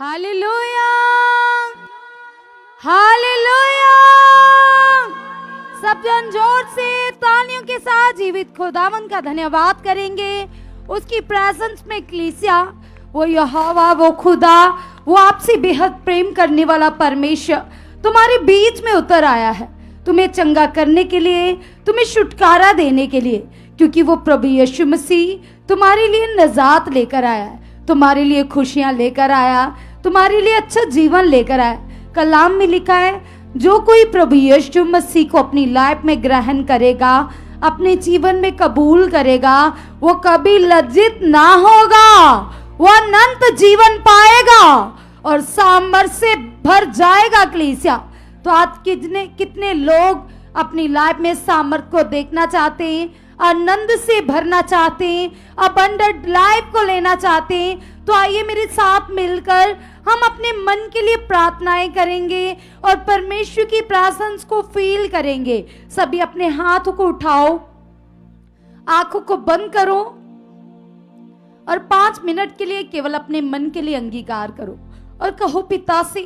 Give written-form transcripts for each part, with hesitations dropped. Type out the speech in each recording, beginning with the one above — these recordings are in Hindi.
Hallelujah, hallelujah. सब जन जोर से तालियों के साथ जीवित खुदावन का धन्यवाद करेंगे। उसकी प्रेजेंस में कलीसिया, वो यहोवा, वो खुदा, वो आपसे बेहद प्रेम करने वाला परमेश्वर तुम्हारे बीच में उतर आया है, तुम्हें चंगा करने के लिए, तुम्हें छुटकारा देने के लिए, क्योंकि वो प्रभु यीशु मसीह तुम्हारे लिए नजात लेकर आया है, तुम्हारे लिए खुशियां लेकर आया, तुम्हारे लिए अच्छा जीवन लेकर आया। कलाम में लिखा है, जो कोई प्रभु यीशु मसीह को अपनी लाइफ में ग्रहण करेगा, अपने जीवन में कबूल करेगा, वो कभी लज्जित ना होगा, वो अनंत जीवन पाएगा और सामर्थ से भर जाएगा। कलीसिया, तो आज कितने लोग अपनी लाइफ में सामर्थ को देखना चाहते हैं, आनंद से भरना चाहते हैं, अबंडेंट लाइफ को लेना चाहते हैं। तो आइए मेरे साथ मिलकर हम अपने मन के लिए प्रार्थनाएं करेंगे और परमेश्वर की प्रेजेंस को फील करेंगे। सभी अपने हाथों को उठाओ, आंखों को बंद करो और 5 मिनट के लिए केवल अपने मन के लिए अंगीकार करो और कहो पिता से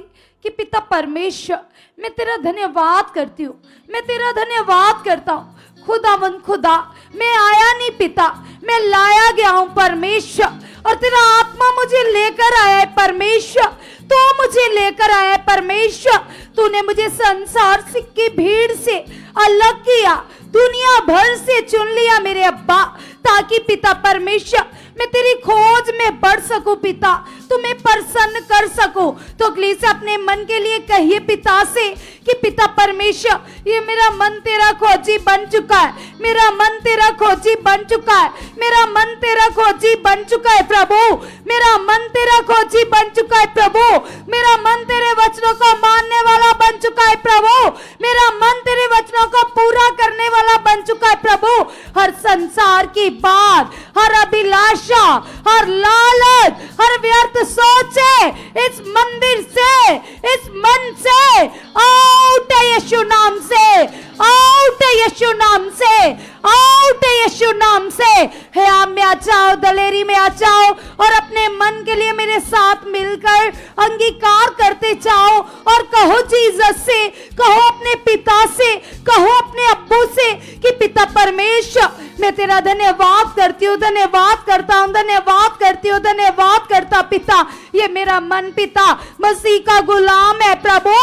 कि पिता परमेश्वर, मैं तेरा धन्यवाद करती हूँ, मैं तेरा धन्यवाद करता हूँ। खुदावन खुदा, मैं आया नहीं पिता, मैं लाया गया हूँ परमेश्वर, और तेरा आत्मा मुझे लेकर आया है परमेश्वर, तो मुझे लेकर आया है परमेश्वर। तूने मुझे संसार की भीड़ से अलग किया, दुनिया भर से चुन लिया मेरे अब्बा, ताकि पिता परमेश्वर मैं तेरी खोज में बढ़ सकूं पिता, तुम्हें प्रसन्न कर सकूं। तो कलीसिया अपने मन के लिए कहिए पिता से कि पिता परमेश्वर, ये मेरा मन तेरा खोजी बन चुका है, मेरा मन तेरा खोजी बन चुका है, मेरा मन तेरा खोजी बन चुका है प्रभु, मेरा मन तेरा खोजी बन चुका है प्रभु, मेरा मन तेरे वचनों को मानने वाला बन चुका है प्रभु, मेरा मन तेरे वचनों को पूरा करने वाला बन चुका है प्रभु। हर संसार की बात, हर अभिलाषा, हर लालच, हर व्यर्थ सोचे इस मंदिर से, इस मन से आउट यीशु नाम से, आउट यीशु नाम से, आउट यीशु नाम से। हयाम में आ जाओ, दलेरी में आ जाओ और अपने मन के लिए मेरे साथ मिलकर अंगीकार करते जाओ और कहो जीसस से, कहो अपने पिता से, कहो अपने अब्बू से कि पिता परमेश्वर, मैं तेरा धन्यवाद करती हूँ, धन्यवाद करता हूँ, धन्यवाद करती हूँ, धन्यवाद करता पिता। ये मेरा मन पिता मसीह का गुलाम है प्रभु,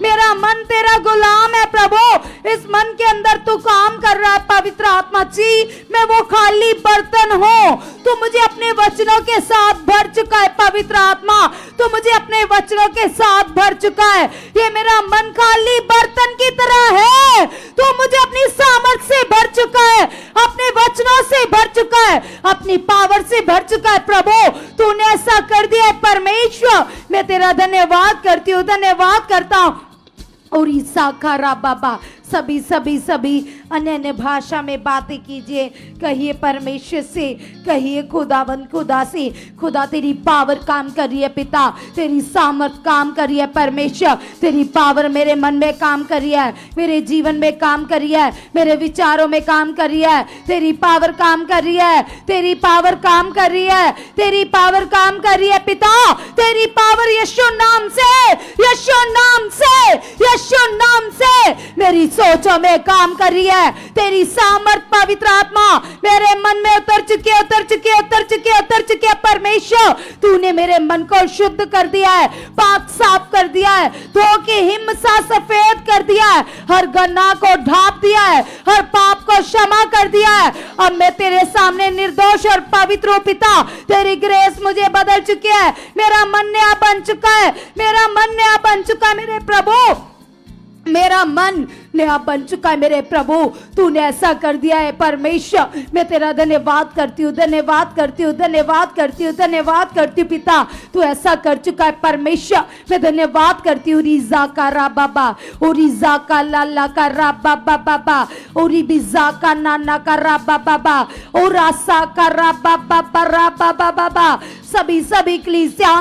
मेरा मन तेरा गुलाम है प्रभु। इस मन के अंदर तू काम कर रहा है पवित्र आत्मा जी, मैं वो खाली बर्तन हूँ, तू मुझे अपने वचनों के साथ भर चुका है पवित्र आत्मा, तू मुझे अपने वचनों के साथ भर चुका है। ये मेरा मन खाली बर्तन की तरह है, तू मुझे अपनी सामर्थ से भर चुका है, अपने वचनों से भर चुका है, अपनी पावर से भर चुका है प्रभु। तूने ऐसा कर दिया है परमेश्वर, मैं तेरा धन्यवाद करती हूँ, धन्यवाद करता हूँ। और ईसा का रा बाबा, सभी सभी सभी अन्य अन्य भाषा में बातें कीजिए, कहिए परमेश्वर से, कहिए खुदावन खुदा से। खुदा तेरी पावर काम कर रही है पिता, तेरी सामर्थ काम कर रही है परमेश्वर, तेरी पावर मेरे मन में काम कर रही है, मेरे जीवन में काम कर रही है, मेरे विचारों में काम कर रही है, तेरी पावर काम कर रही है, तेरी पावर काम कर रही है, तेरी पावर काम कर रही है पिता, तेरी पावर यीशु नाम से, यीशु नाम से, यीशु नाम से मेरी सोचों में काम कर रही है। तेरी सामर्थ पवित्र आत्मा मेरे मन में उतर चुकी है, उतर चुकी है, उतर चुकी है, उतर चुकी है परमेश्वर। तूने मेरे मन को शुद्ध कर दिया है, पाक साफ कर दिया है, धो के हिम सा सफेद कर दिया है, हर गुनाह को ढांप दिया है, हर पाप को क्षमा कर दिया है। अब मैं तेरे सामने निर्दोष और पवित्र हूं पिता, तेरी ग्रेस मुझे बदल चुकी है, मेरा मन नया बन चुका है, मेरा मन नया बन चुका है मेरे प्रभु, मेरा मन नया बन चुका है मेरे प्रभु। तूने ऐसा कर दिया है परमेश्वर, मैं तेरा धन्यवाद करती हूँ, धन्यवाद करती हूँ, धन्यवाद करती हूँ, धन्यवाद करती हूँ पिता। तू ऐसा कर चुका है परमेश्वर, मैं धन्यवाद करती हूँ। रिजा का रा बाबा, ओ रिजा का लाला का रा बाबा बाबा, ओ रिबिजा का नाना का रा बाबा बाबा, ओ रासा का रा बाबा रा बाबा बाबा। सभी सभी कलीसिया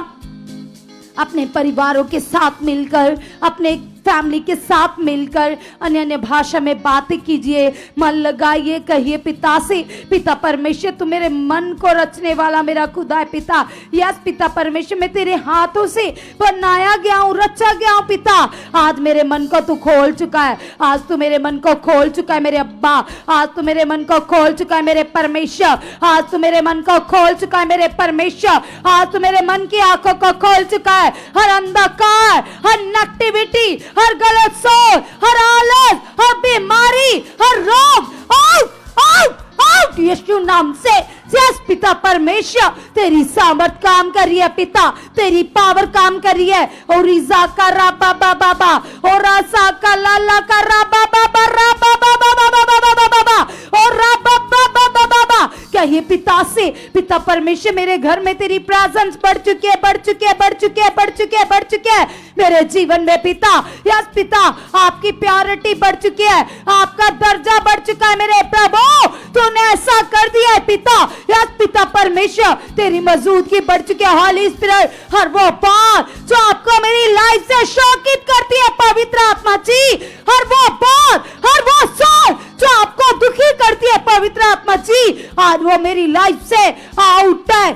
अपने परिवारों के साथ मिलकर, अपने फैमिली के साथ मिलकर अन्य अन्य भाषा में बातें कीजिए, मन लगाइए, कहिए पिता से, पिता परमेश्वर तू मेरे मन को रचने वाला मेरा खुदा है पिता। यस पिता परमेश्वर, मैं तेरे हाथों से बनाया गया हूँ, रचा गया हूँ पिता। आज मेरे मन को तू खोल चुका है, आज तू मेरे मन को खोल चुका है मेरे अब्बा, आज तू मेरे मन को खोल चुका है मेरे परमेश्वर, आज तू मेरे मन को खोल चुका है मेरे परमेश्वर, आज तू मेरे मन की आंखों को खोल चुका है। हर अंधकार, हर नेगेटिविटी, हर गलत सोच, हर आलस, हर बीमारी, हर रोग, आउट आउट आउट यीशु नाम से। यस पिता परमेश्वर, तेरी सामर्थ काम कर रही है पिता, तेरी पावर काम कर रही है। और रिजा का राबा बाबा बा, और रासा का लाला का राबा बाबा राबा बाबा बाबा बाबा बाबा, और राबा बाबा बाबा बा। कहिए पिता से, पिता परमेश्वर मेरे घर में तेरी प्रेजेंस बढ़ चुकी है, बढ़ चुकी है, बढ़ चुकी है, बढ़ चुकी है, बढ़ चुकी है मेरे जीवन में पिता। यस पिता, आपकी प्यारिटी बढ़ चुकी है, आपका दर्जा बढ़ चुका है मेरे प्रभु, तूने ऐसा कर दिया है पिता। यस पिता परमेश्वर, तेरी मौजूदगी बढ़ चुकी है। हॉली स्पिरिट, हर वो बात जो आपको मेरी लाइफ से शौकित करती है पवित्र आत्मा जी, हर वो बात, हर वो सोच जो आपको दुखी करती है पवित्र आत्मा जी, आज वो मेरी लाइफ से आउट है,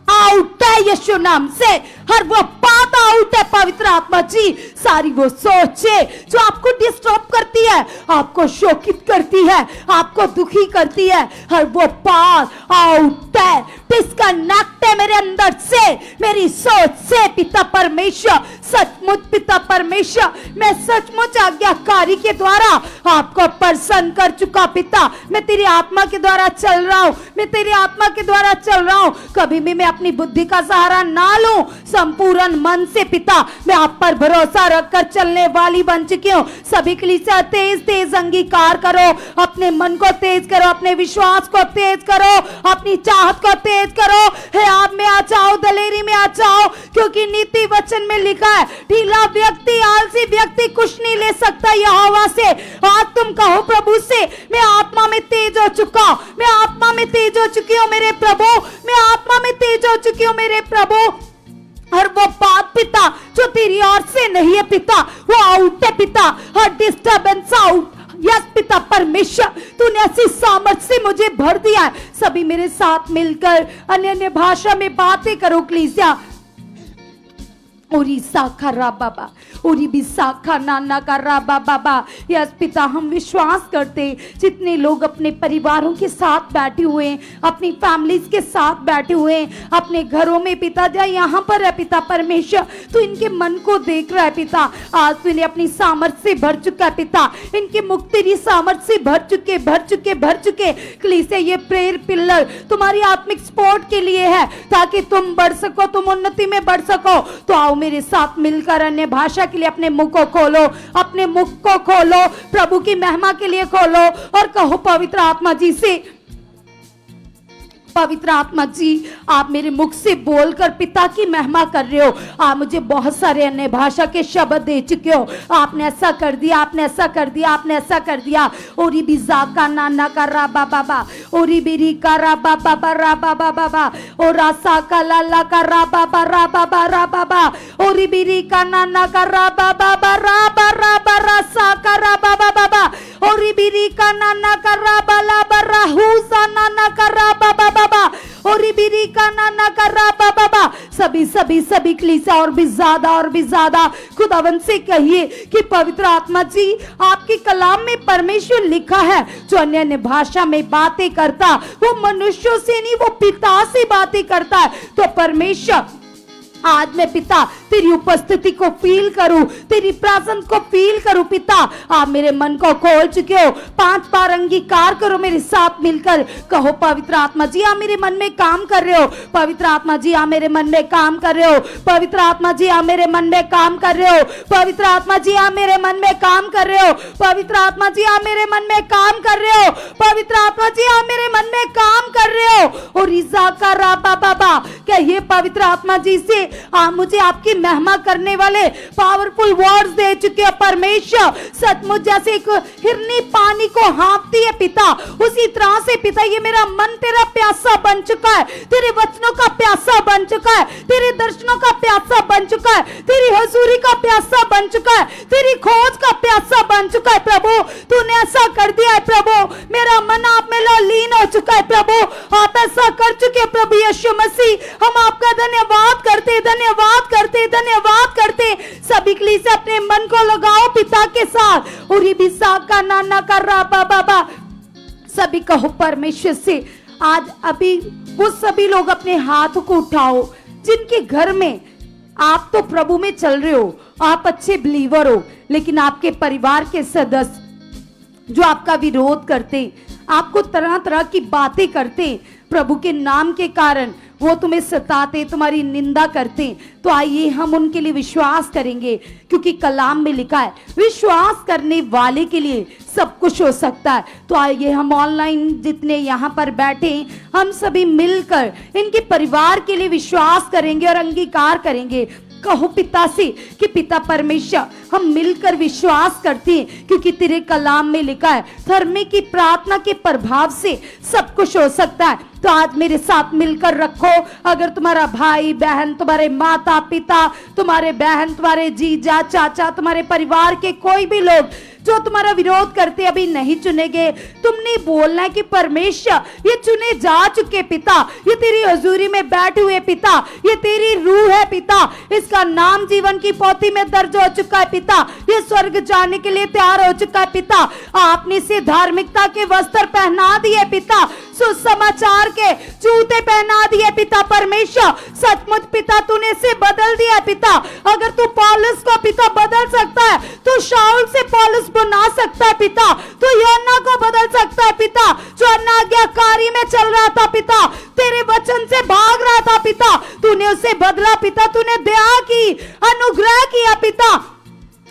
आउट है यीशु नाम से। हर वो बात आउट है पवित्र आत्मा जी। सारी वो सोचे जो आपको डिस्टर्ब करती है, आपको शोकित करती है, आपको दुखी करती है, हर वो बात आउट है, डिस्कनेक्ट है मेरे अंदर से, मेरी सोच से पिता परमेश्वर। सचमुच पिता परमेश्वर, मैं सचमुच आज्ञाकारी के द्वारा आपको प्रसन्न कर चुका पिता। मैं तेरी आत्मा के द्वारा चल रहा हूँ, मैं तेरी आत्मा के द्वारा चल रहा हूँ। कभी भी मैं अपनी बुद्धि का सहारा ना लूं, संपूर्ण मन से पिता मैं आप पर भरोसा रखकर चलने वाली बन चुकी हूँ। सभी कलीसिया तेज तेज अंगीकार करो, अपने मन को तेज करो, अपने विश्वास को तेज करो, अपनी चाहत को तेज करो। हे आप में आ जाओ, दलेरी में आ जाओ, क्योंकि नीति वचन में लिखा है ढीला व्यक्ति, आलसी व्यक्ति कुछ नहीं ले सकता यहोवा से। आज तुम कहो प्रभु से, मैं आत्मा में तेज हो चुका, मैं आत्मा में तेज हो चुकी हूँ मेरे प्रभु, मैं आत्मा में तेज हो चुकी हूँ मेरे प्रभु। हर वो बात पिता जो तेरी ओर से नहीं है पिता, वो आउट है पिता, हर डिस्टर्बेंस आउट। यस पिता परमेश्वर, तूने ऐसी सामर्थ्य से मुझे भर दिया है। सभी मेरे साथ मिलकर अन्य अन्य भाषा में बातें करो कलीसिया। ओरी साखा रा बाबा, ओरी भी साखा नाना का रा बाबा। यस पिता, हम विश्वास करते जितने लोग अपने परिवारों के साथ बैठे हुए हैं, अपनी फैमिलीज के साथ बैठे हुए हैं, अपने घरों में पिता जा यहाँ पर है पिता परमेश्वर, तू इनके मन को देख रहा है पिता। आज तू इन्हें अपनी सामर्थ्य से भर चुका है पिता, इनके मुख तेरी सामर्थ्य से भर चुके भर चुके भर चुके। कलीसिया ये प्रेयर पिलर तुम्हारी आत्मिक सपोर्ट के लिए है, ताकि तुम बढ़ सको, तुम उन्नति में बढ़ सको। तो आओ मेरे साथ मिलकर अन्य भाषा के लिए अपने मुख को खोलो, अपने मुख को खोलो, प्रभु की महिमा के लिए खोलो और कहो पवित्र आत्मा जी से, पवित्र आत्मा जी आप मेरे मुख से बोलकर पिता की महिमा कर रहे हो। आप मुझे बहुत सारे अन्य भाषा के शब्द दे चुके हो, आपने ऐसा कर दिया, आपने ऐसा कर दिया, आपने ऐसा कर दिया। ओरी बिजा का नाना का रा बाबा, ओरी बिरी का रा बाबा रा बाबा, और रासा का लाला का रा बाबा रा बाबा, ओरी बिरी का नाना का रा बाबा रासा का रा बाबा, ओरी बिरी का नाना का रा बाला राहुसा नाना का रा बाबा, और बिरी का नाना कर रहा बाबा। सभी सभी सभी कलीसिया और भी ज्यादा खुदावन से कहिए कि पवित्र आत्मा जी आपके कलाम में परमेश्वर लिखा है, जो अन्य अन्य भाषा में बातें करता वो मनुष्यों से नहीं, वो पिता से बातें करता है। तो परमेश्वर आज मैं पिता तेरी उपस्थिति को फील करूं, तेरी प्रेजेंस को फील करूं पिता। आप मेरे मन को खोल चुके हो, 5 बार अंगीकार करो मेरे साथ मिलकर, कहो पवित्र आत्मा जी आप मेरे मन में काम कर रहे हो, पवित्र आत्मा जी आप मेरे मन में काम कर रहे हो, पवित्र आत्मा जी आप मेरे मन में काम कर रहे हो, पवित्र आत्मा जी आप मेरे मन में काम कर रहे हो, पवित्र आत्मा जी आप मेरे मन में काम कर रहे हो, पवित्र आत्मा जी आप मेरे मन में काम कर रहे हो। और रिजा का राबा बाबा, क्या ये पवित्र आत्मा जी से आप मुझे आपकी महिमा करने वाले पावरफुल वर्ड्स दे चुके हैं परमेश्वर। सचमुच जैसे एक हिरनी पानी को हाँफती है पिता, उसी तरह से पिता ये मेरा मन तेरा प्यासा बन चुका है, तेरे वचनों का प्यासा बन चुका है, तेरे दर्शनों का प्यासा बन चुका है, तेरी हजूरी का प्यासा बन चुका है, तेरी खोज का प्यासा बन चुका है प्रभु। तूने ऐसा कर दिया है प्रभु, मेरा मन आप में लीन हो चुका है प्रभु। आप ऐसा कर चुके हैं प्रभु यीशु मसीह। हम आपका धन्यवाद करते, धन्यवाद करते, धन्यवाद करते। सभी के लिए से अपने मन को लगाओ पिता के साथ। और ये भी का नाना कर रहा बाबा, सभी कहो परमेश्वर से आज अभी वो सभी लोग अपने हाथ को उठाओ जिनके घर में आप तो प्रभु में चल रहे हो, आप अच्छे बिलीवर हो, लेकिन आपके परिवार के सदस्य जो आपका विरोध करते, आपको तरह तरह की बातें करते, प्रभु के नाम के कारण वो तुम्हें सताते, तुम्हारी निंदा करते, तो आइए हम उनके लिए विश्वास करेंगे, क्योंकि कलाम में लिखा है विश्वास करने वाले के लिए सब कुछ हो सकता है। तो आइए हम ऑनलाइन जितने यहाँ पर बैठे, हम सभी मिलकर इनके परिवार के लिए विश्वास करेंगे और अंगीकार करेंगे। कहो पिता से कि पिता परमेश्वर हम मिलकर विश्वास करते हैं, क्योंकि तेरे कलाम में लिखा है धर्मी की प्रार्थना के प्रभाव से सब कुछ हो सकता है। तो आज मेरे साथ मिलकर रखो, अगर तुम्हारा भाई बहन, तुम्हारे माता पिता, तुम्हारे बहन, तुम्हारे जीजा चाचा, तुम्हारे परिवार के कोई भी लोग जो तुम्हारा विरोध करते अभी नहीं चुनेंगे, तुमने बोलना है कि परमेश्वर ये चुने जा चुके पिता, ये तेरी हजूरी में बैठे हुए पिता, ये तेरी रूह है पिता, इसका नाम जीवन की पोथी में दर्ज हो चुका है पिता, ये स्वर्ग जाने के लिए तैयार हो चुका है पिता। आपने इसे धार्मिकता के वस्त्र पहना दिए पिता, सुसमाचार के जूते पहना दिए पिता परमेश्वर। सचमुच पिता तूने इसे बदल दिया पिता। अगर तू पौलुस को पिता बदल सकता है, तो शाऊल से पौलुस बना सकता है पिता, तो यूहन्ना को बदल सकता है पिता, जो अनाज्ञाकारी में चल रहा था पिता, तेरे वचन से भाग रहा था पिता, तूने उसे बदला पिता, तूने दया की, अनुग्रह किया पिता।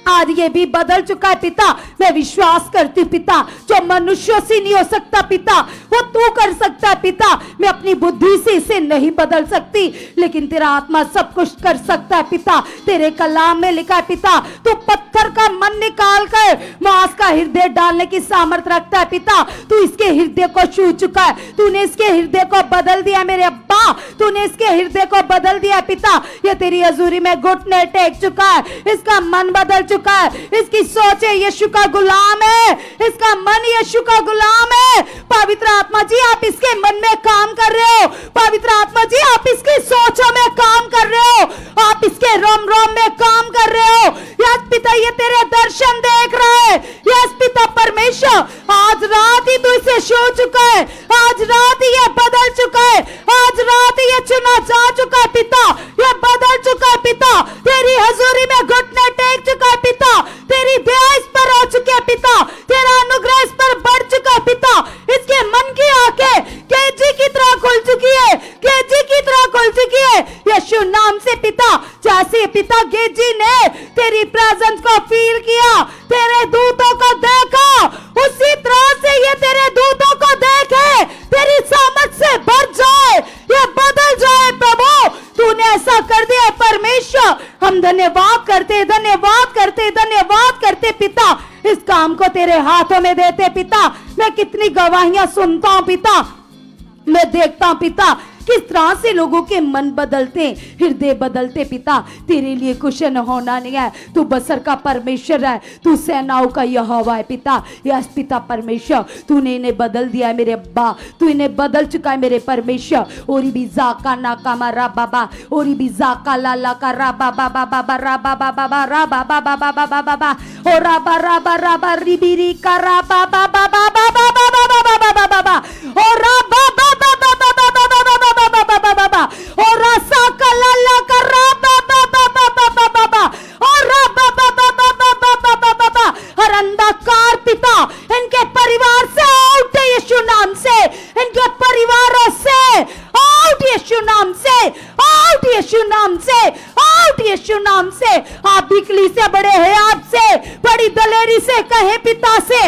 आज ये भी बदल चुका है पिता। मैं विश्वास करती हूँ पिता, जो मनुष्यों से नहीं हो सकता पिता, वो तू कर सकता है पिता। मैं अपनी बुद्धि से इसे नहीं बदल सकती, लेकिन तेरा आत्मा सब कुछ कर सकता है पिता। तेरे कलाम में लिखा है पिता, तू पत्थर का मन निकाल कर मांस का हृदय डालने की सामर्थ रखता है पिता। तू इसके हृदय को छू चुका है, तूने इसके हृदय को बदल दिया मेरे अब्बा, तूने इसके हृदय को बदल दिया पिता। ये तेरी हजूरी में घुटने टेक चुका है, इसका मन बदल चुका है, इसकी सोच यीशु का गुलाम है, इसका मन यीशु का गुलाम है। पवित्र आत्मा जी आप इसके मन में काम कर रहे हो, पवित्र आत्मा जी आप इसकी सोचों में काम कर रहे हो, आप इसके रोम रोम में काम कर रहे हो। यस पिता ये तेरे दर्शन देख रहा है, यस पिता परमेश्वर आज रात ही तू इसे छू चुका है, आज रात ही ये बदल चुका है, आज रात ही ये चुना जा चुका है पिता, ये बदल चुका है पिता। तेरी हजूरी में घुटने टेक चुका है पिता, तेरी दया इस पर हो चुकी है पिता, तेरा अनुग्रह इस पर बढ़ चुका है पिता। इसके मन की आंखें केजी की तरह खुल चुकी है, केजी की तरह खुल चुकी है यीशु नाम से पिता। जैसे पिता गेजी ने तेरी प्रेजेंस को फील किया, तेरे दूतों को देखा, उसी तरह से ये तेरे दूतों को देखे, तेरी सामर्थ से भर जाए, ये बदल जाए प्रभु। तूने ऐसा कर दिया परमेश्वर, हम धन्यवाद करते, धन्यवाद करते, धन्यवाद करते पिता। इस काम को तेरे हाथों में देते पिता। मैं कितनी गवाहियां सुनता हूं पिता, मैं देखता हूं पिता किस तरह से लोगों के मन बदलते, हृदय बदलते पिता। तेरे लिए कुछ न होना नहीं है, तू बसर का परमेश्वर है, तू सेनाओं का यहोवा है पिता। यस पिता परमेश्वर तूने इन्हें बदल दिया है मेरे अब्बा, तू इन्हें बदल चुका है मेरे परमेश्वर। ओरी भी जाका ना कामा रा बाबा, ओरी भी जाका लाला का रा बाबा बाबा रा बाबा बाबा रा बाबा बाबा बाबा बाबा ओ रा बा रा बा रा बा री बी री का रा बाबा बाबा बाबा बाबा बाबा बाबा ओ रा बाबा बाबा बाबा और रसा कलाला कर और अंधकार पिता इनके परिवार से आउट यीशु नाम से, इनके परिवारों से आउट यीशु नाम से, आउट यीशु नाम से, आउट यीशु नाम से। आप बिकली से बड़े हैं, आपसे बड़ी दलेरी से कहे पिता से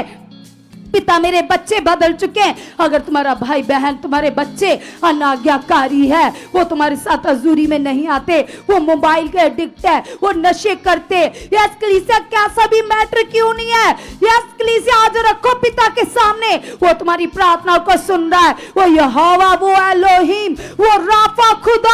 पिता मेरे बच्चे बदल चुके हैं। अगर तुम्हारा भाई बहन, तुम्हारे बच्चे अनाज्ञाकारी है, वो तुम्हारे साथ हजूरी में नहीं आते, वो मोबाइल के एडिक्ट है, वो नशे करते, यस कलीसिया कैसा भी मैटर क्यों नहीं है, यस कलीसिया आज रखो पिता के सामने, वो तुम्हारी प्रार्थना को सुन रहा है, वो यहोवा, वो एलोहिम, वो राफा खुदा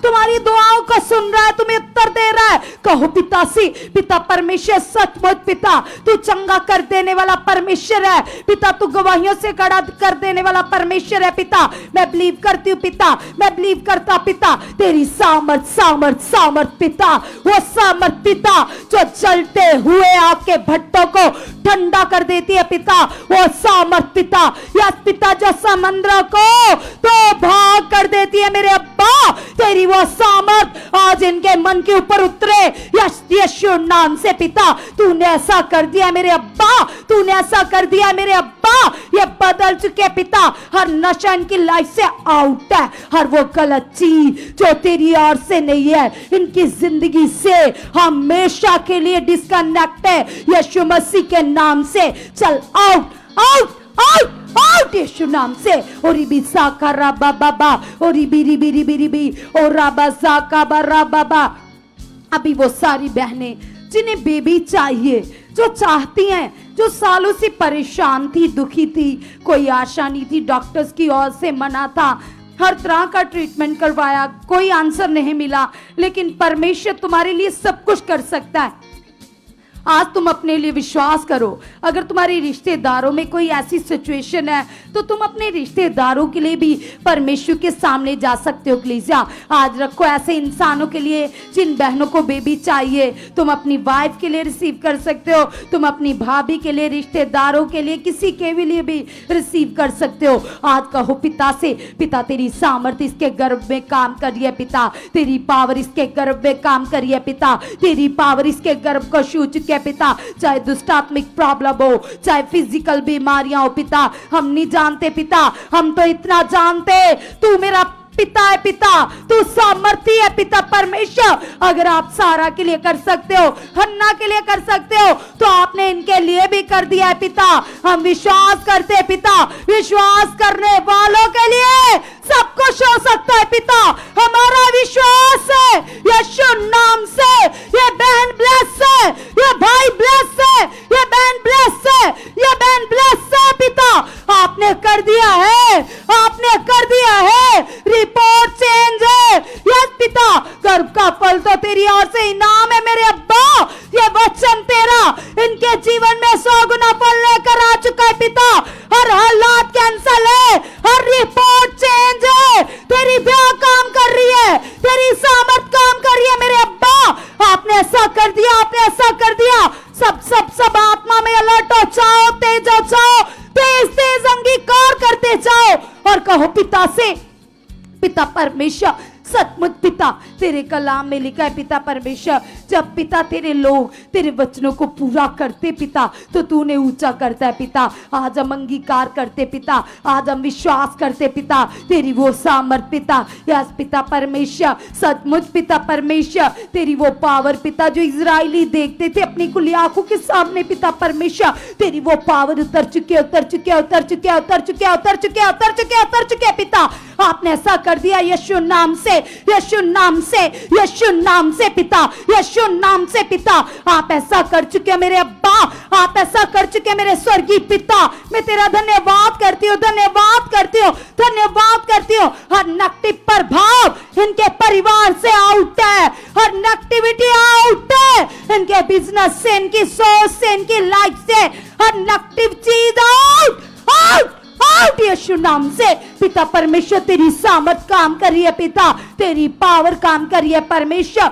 तुम्हारी दुआओं को सुन रहा है, तुम्हें उत्तर दे रहा है। कहो पिता से, पिता परमेश्वर सचमुच पिता तू चंगा कर देने वाला परमेश्वर है, पिता तू गवाहियों से खड़ा कर देने वाला परमेश्वर है। पिता मैं बिलीव करती हूँ, पिता मैं बिलीव करता, पिता तेरी सामर्थ सामर्थ सामर्थ पिता, वो सामर्थ पिता जो जलते हुए आपके भट्टों को ठंडा कर देती है पिता, वो सामर्थ पिता, या पिता जो समुद्र को तो भाग कर देती है मेरे अब्बा, तेरी वो सामर्थ आज इनके मन के ऊपर उतरे यीशु नाम से। पिता तूने ऐसा कर दिया मेरे अब्बा, तूने ऐसा कर दिया मेरे अब्बा, ये बदल चुके पिता, हर नशा इनकी लाइफ से आउट है, हर वो गलत चीज जो तेरी ओर से नहीं है इनकी जिंदगी से हमेशा के लिए डिस्कनेक्ट है यीशु मसीह के नाम से। चल आउट आउट आउट आउट यीशु नाम से। ओरी बी साका राबा बाबा, ओरी बीरी बीरी बीरी बी, और राबा साका बरा बाबा। अभी वो सारी बहनें जिन्हें बेबी चाहिए, जो चाहती हैं, जो सालों से परेशान थी, दुखी थी, कोई आशा नहीं थी, डॉक्टर्स की ओर से मना था, हर तरह का ट्रीटमेंट करवाया, कोई आंसर नहीं मिला, लेकिन परमेश्वर तुम्हारे लिए सब कुछ कर सकता है। आज तुम अपने लिए विश्वास करो। अगर तुम्हारे रिश्तेदारों में कोई ऐसी सिचुएशन है तो तुम अपने रिश्तेदारों के लिए भी परमेश्वर के सामने जा सकते हो। कलीसिया आज रखो ऐसे इंसानों के लिए जिन बहनों को बेबी चाहिए, तुम अपनी वाइफ के लिए रिसीव कर सकते हो, तुम अपनी भाभी के लिए, रिश्तेदारों के लिए, किसी के भी लिए भी रिसीव कर सकते हो। आज कहो पिता से, पिता तेरी सामर्थ्य इसके गर्भ में काम करिए पिता, तेरी पावर इसके गर्भ में काम करिए पिता, तेरी पावर इसके गर्भ को छू चुके पिता, चाहे दुष्टात्मिक प्रॉब्लम हो, चाहे फिजिकल बीमारियां हो पिता, हम नहीं जानते पिता, हम तो इतना जानते तू मेरा पिता है पिता, तू सामर्थी है पिता परमेश्वर। अगर आप सारा के लिए कर सकते हो, हन्ना के लिए कर सकते हो, तो आपने इनके लिए भी कर दिया है पिता। हम विश्वास करते हैं पिता, विश्वास करने वालों के लिए सब कुछ हो सकता है पिता, हमारा विश्वास है यीशु नाम से। ये बहन ब्लेस है, ये भाई ब्लेस है, ये बहन ब्लेस है, ये बहन ब्लेस है पिता, आपने कर दिया है, आपने कर दिया है, रिपोर्ट चेंज है। यस पिता, गर्भ का फल तो तेरी ओर से इनाम है मेरे अब्बा, ये वचन तेरा इनके जीवन में 100 गुना फल लेकर आ चुका है पिता। हर हालात कैंसल है, हर रिपोर्ट चेंज है, तेरी ब्याह काम कर रही है, तेरी सामर्थ काम कर रही है मेरे अब्बा। आपने ऐसा कर दिया, आपने ऐसा कर दिया। सब सब सब आत्मा में अलर्ट हो जाओ, तेज हो जाओ, तेज तेज अंगीकार करते जाओ और कहो पिता से, पिता परमेश्वर सचमुच पिता, तेरे कलाम में लिखा है पिता परमेश्वर, जब पिता तेरे लोग तेरे वचनों को पूरा करते पिता, तो तूने ऊंचा करता है पिता। आज हम अंगीकार करते पिता, आज हम विश्वास करते पिता, तेरी वो सामर्थ पिता, यस पिता परमेश्वर, सचमुच पिता परमेश्वर, तेरी वो पावर पिता जो इजराइली देखते थे अपनी खुली आंखों के सामने पिता परमेश्वर, तेरी वो पावर उतर चुके उतर चुके उतर चुके उतर चुके उतर चुके उतर चुके उतर चुके पिता। आपने ऐसा कर दिया यीशु नाम से, यीशु नाम से, यीशु नाम से पिता, यीशु नाम से पिता। आप ऐसा कर चुके मेरे अब्बा, आप ऐसा कर चुके मेरे स्वर्गीय पिता। मैं तेरा धन्यवाद करती हूँ, धन्यवाद करती हूँ, धन्यवाद करती हूँ। हर नेगेटिव प्रभाव इनके परिवार से आउट है, हर नेगेटिविटी आउट है, इनके बिजनेस से, इनकी सोच से, इनकी लाइफ से, हर नेगेटिव चीज आउट आउट आउट यीशु नाम से। पिता परमेश्वर तेरी सामर्थ काम कर रही है पिता, तेरी पावर काम कर रही है परमेश्वर।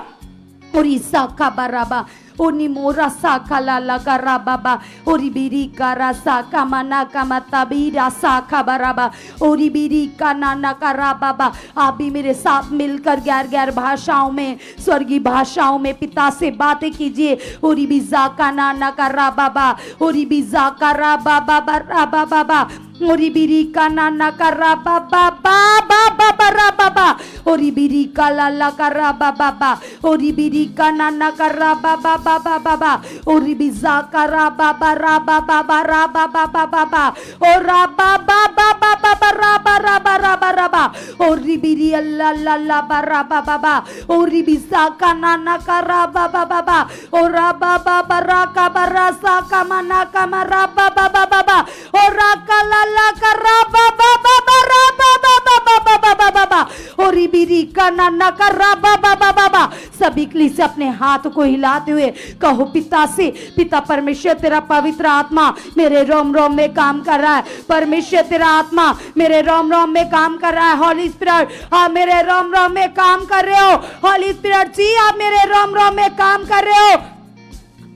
और ईसा का बराबा ओनी मोरा सा खाला लगा राबाबा, ओरी बीरी का रासा का मना का मतबीरा सा खा बराबा, ओरी बीरी का नाना का राबाबा। आप भी मेरे साथ मिलकर गैर गैर भाषाओं में, स्वर्गीय भाषाओं में पिता से बातें कीजिए। ओरी बीजा का नाना का राबाबा, ओरी बीजा का राबाबा राबाबा, ओरी बीरी का नाना का राबाबा बाबा बाबा राबाबा, ओरी बिरी का लाला कर राबा बाबा, ओरी बिरी का नाना कर राबा बाबा बाबा, ओरी बिजा का राबा राबा बाबा राबा बाबा बाबा, ओ राबा बाबा बाबा राबा राबा राबा राबा, ओरी बिरी अल्लाह अल्लाह बाबा बाबा, ओरी बिजा का नाना का राबा बाबा, ओ राबा बाबा राका बरा सा का मना का मरा बाबा बाबा, ओ राका लाला का राबा बाबा राबा बाबा बाबा बाबा, और बिरी का नाना का राबा बाबा बाबा। सभी कलीसिया अपने हाथ को हिलाते हुए कहो पिता से, पिता परमेश्वर तेरा पवित्र आत्मा मेरे रोम रोम में काम कर रहा है, परमेश्वर तेरा आत्मा मेरे रोम रोम में काम कर रहा है, हॉली स्पिरिट आप मेरे रोम रोम में काम कर रहे हो, हॉली स्पिरिट जी आप मेरे रोम रोम में काम कर रहे हो,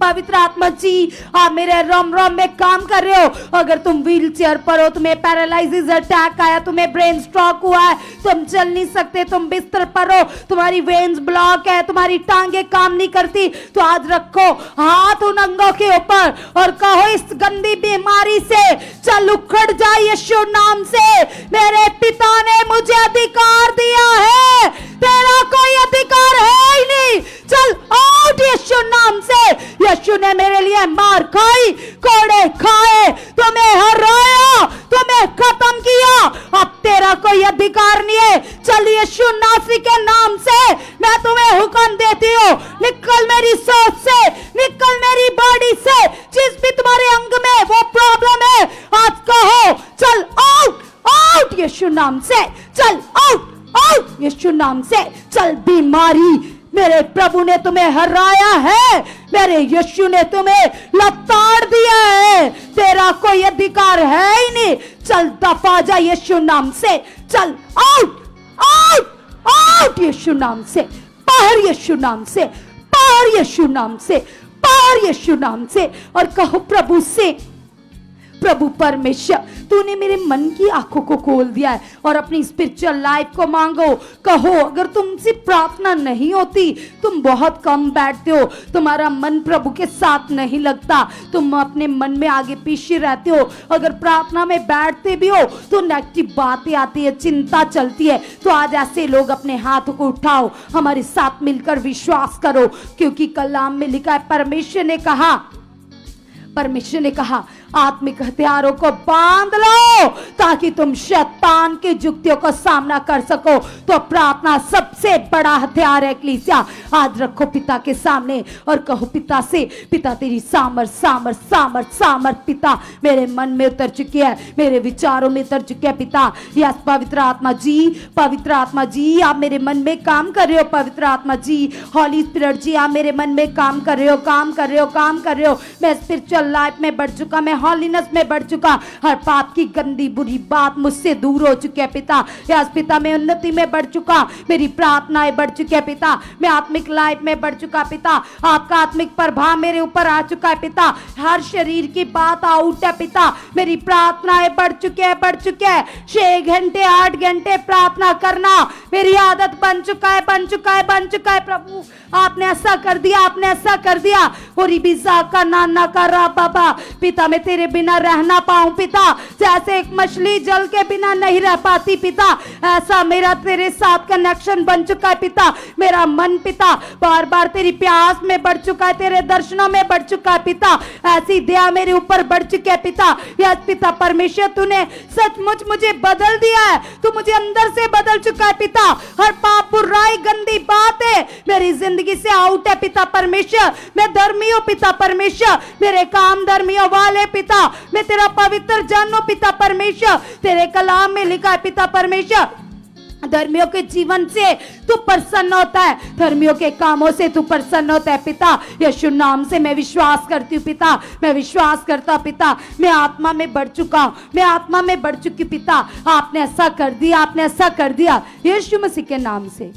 पवित्र आत्मा जी आप मेरे रोम रोम में काम कर रहे हो। अगर तुम व्हील चेयर पर हो, तुम्हें पैरालिसिस अटैक आया, तुम्हें ब्रेन स्ट्रोक हुआ है, तुम चल नहीं सकते, तुम बिस्तर पर हो, तुम्हारी वेन्स ब्लॉक है, तुम्हारी टांगे काम नहीं करती, तो आज रखो हाथ उन अंगों के ऊपर और कहो इस गंदी बीमारी से चल उखड़ जा यीशु नाम से। मेरे पिता ने मुझे अधिकार दिया है, तेरा कोई अधिकार है ही नहीं, चल आउट यीशु नाम से। यीशु ने मेरे लिए मार खाई, कोड़े खाए, तुम्हें हराया, तुम्हें खत्म किया, अब तेरा कोई अधिकार नहीं है। चल यीशु नासरी के नाम से मैं तुम्हें हुक्म देती हूँ, निकल मेरी सोच से, निकल मेरी बॉडी से, जिस भी तुम्हारे अंग में वो प्रॉब्लम है आज कहो चल आउट आउट यीशु नाम से, चल आउट आउट यीशु नाम से। चल बीमारी मेरे प्रभु ने तुम्हें हराया है, मेरे यीशु ने तुम्हें लताड़ दिया है, तेरा कोई अधिकार है ही नहीं, चल दफा जा यीशु नाम से, चल आउट आउट आउट यीशु नाम से, बाहर यीशु नाम से, बाहर यीशु नाम से, बाहर यीशु नाम से। और कहो प्रभु से, प्रभु परमेश्वर तूने मेरे मन की आंखों को खोल दिया है और अपनी स्पिरिचुअल लाइफ को मांगो। कहो अगर तुमसे प्रार्थना नहीं होती, तुम बहुत कम बैठते हो, तुम्हारा मन प्रभु के साथ नहीं लगता, तुम अपने मन में आगे पीछे रहते हो, अगर प्रार्थना में बैठते भी हो तो नेगेटिव बातें आती है, चिंता चलती है, तो आज ऐसे लोग अपने हाथों को उठाओ, हमारे साथ मिलकर विश्वास करो, क्योंकि कलाम में लिखा है परमेश्वर ने कहा आत्मिक हथियारों को बांध लो ताकि तुम शैतान की युक्तियों का सामना कर सको। तो प्रार्थना सबसे बड़ा हथियार है कलीसिया। आज रखो पिता के सामने और कहो पिता से, पिता तेरी सामर्थ सामर्थ सामर्थ सामर्थ पिता मेरे मन में उतर चुकी है, मेरे विचारों में उतर चुकी है पिता। यस पवित्र आत्मा जी आप मेरे मन में काम कर रहे हो, पवित्र आत्मा जी, हॉली स्पिरिट जी आप मेरे मन में काम कर रहे हो। मैं स्पिरिचुअल लाइफ में बढ़ चुका, मैं हॉलीनेस में बढ़ चुका, हर पाप की गंदी बुरी बात मुझसे दूर हो चुकी है पिता। यस पिता मैं उन्नति में बढ़ चुका, मेरी प्रार्थनाएं बढ़ चुकी है पिता, मैं आत्मिक लाइफ में बढ़ चुका पिता, आपका आत्मिक प्रभाव मेरे ऊपर आ चुका है पिता, हर शरीर की बात आउट है पिता, मेरी प्रार्थनाएं बढ़ चुके हैं 6 घंटे 8 घंटे प्रार्थना करना मेरी आदत बन चुका है प्रभु। आपने ऐसा कर दिया और बिजा का नाना का रा बाबा पिता मैं तेरे बिना रह ना पाऊं पिता, जैसे एक मछली जल के बिना नहीं रह पाती पिता, ऐसा मेरा तेरे साथ कनेक्शन बन चुका है पिता। मेरा मन पिता बार बार तेरी प्यास में बढ़ चुका है, तेरे दर्शनों में बढ़ चुका है पिता, ऐसी दया मेरे ऊपर बढ़ चुकी है पिता। यस पिता परमेश्वर तूने सचमुच मुझे बदल दिया है, तू मुझे अंदर से बदल चुका है पिता, हर पाप बुराई गंदी बात है मेरी जिंदगी से आउट है पिता परमेश्वर। मैं धर्मी हूं पिता परमेश्वर, मेरे काम धर्मियों वाले पिता, मैं तेरा पवित्र जन हूं पिता परमेश्वर। तेरे कलाम में लिखा है पिता परमेश्वर धर्मियों के जीवन से तू प्रसन्न होता है, धर्मियों के कामों से तू प्रसन्न होता है पिता। यीशु नाम से मैं विश्वास करती हूँ पिता, मैं विश्वास करता पिता, मैं आत्मा में बढ़ चुकी पिता। आपने ऐसा कर दिया यीशु मसीह के नाम से।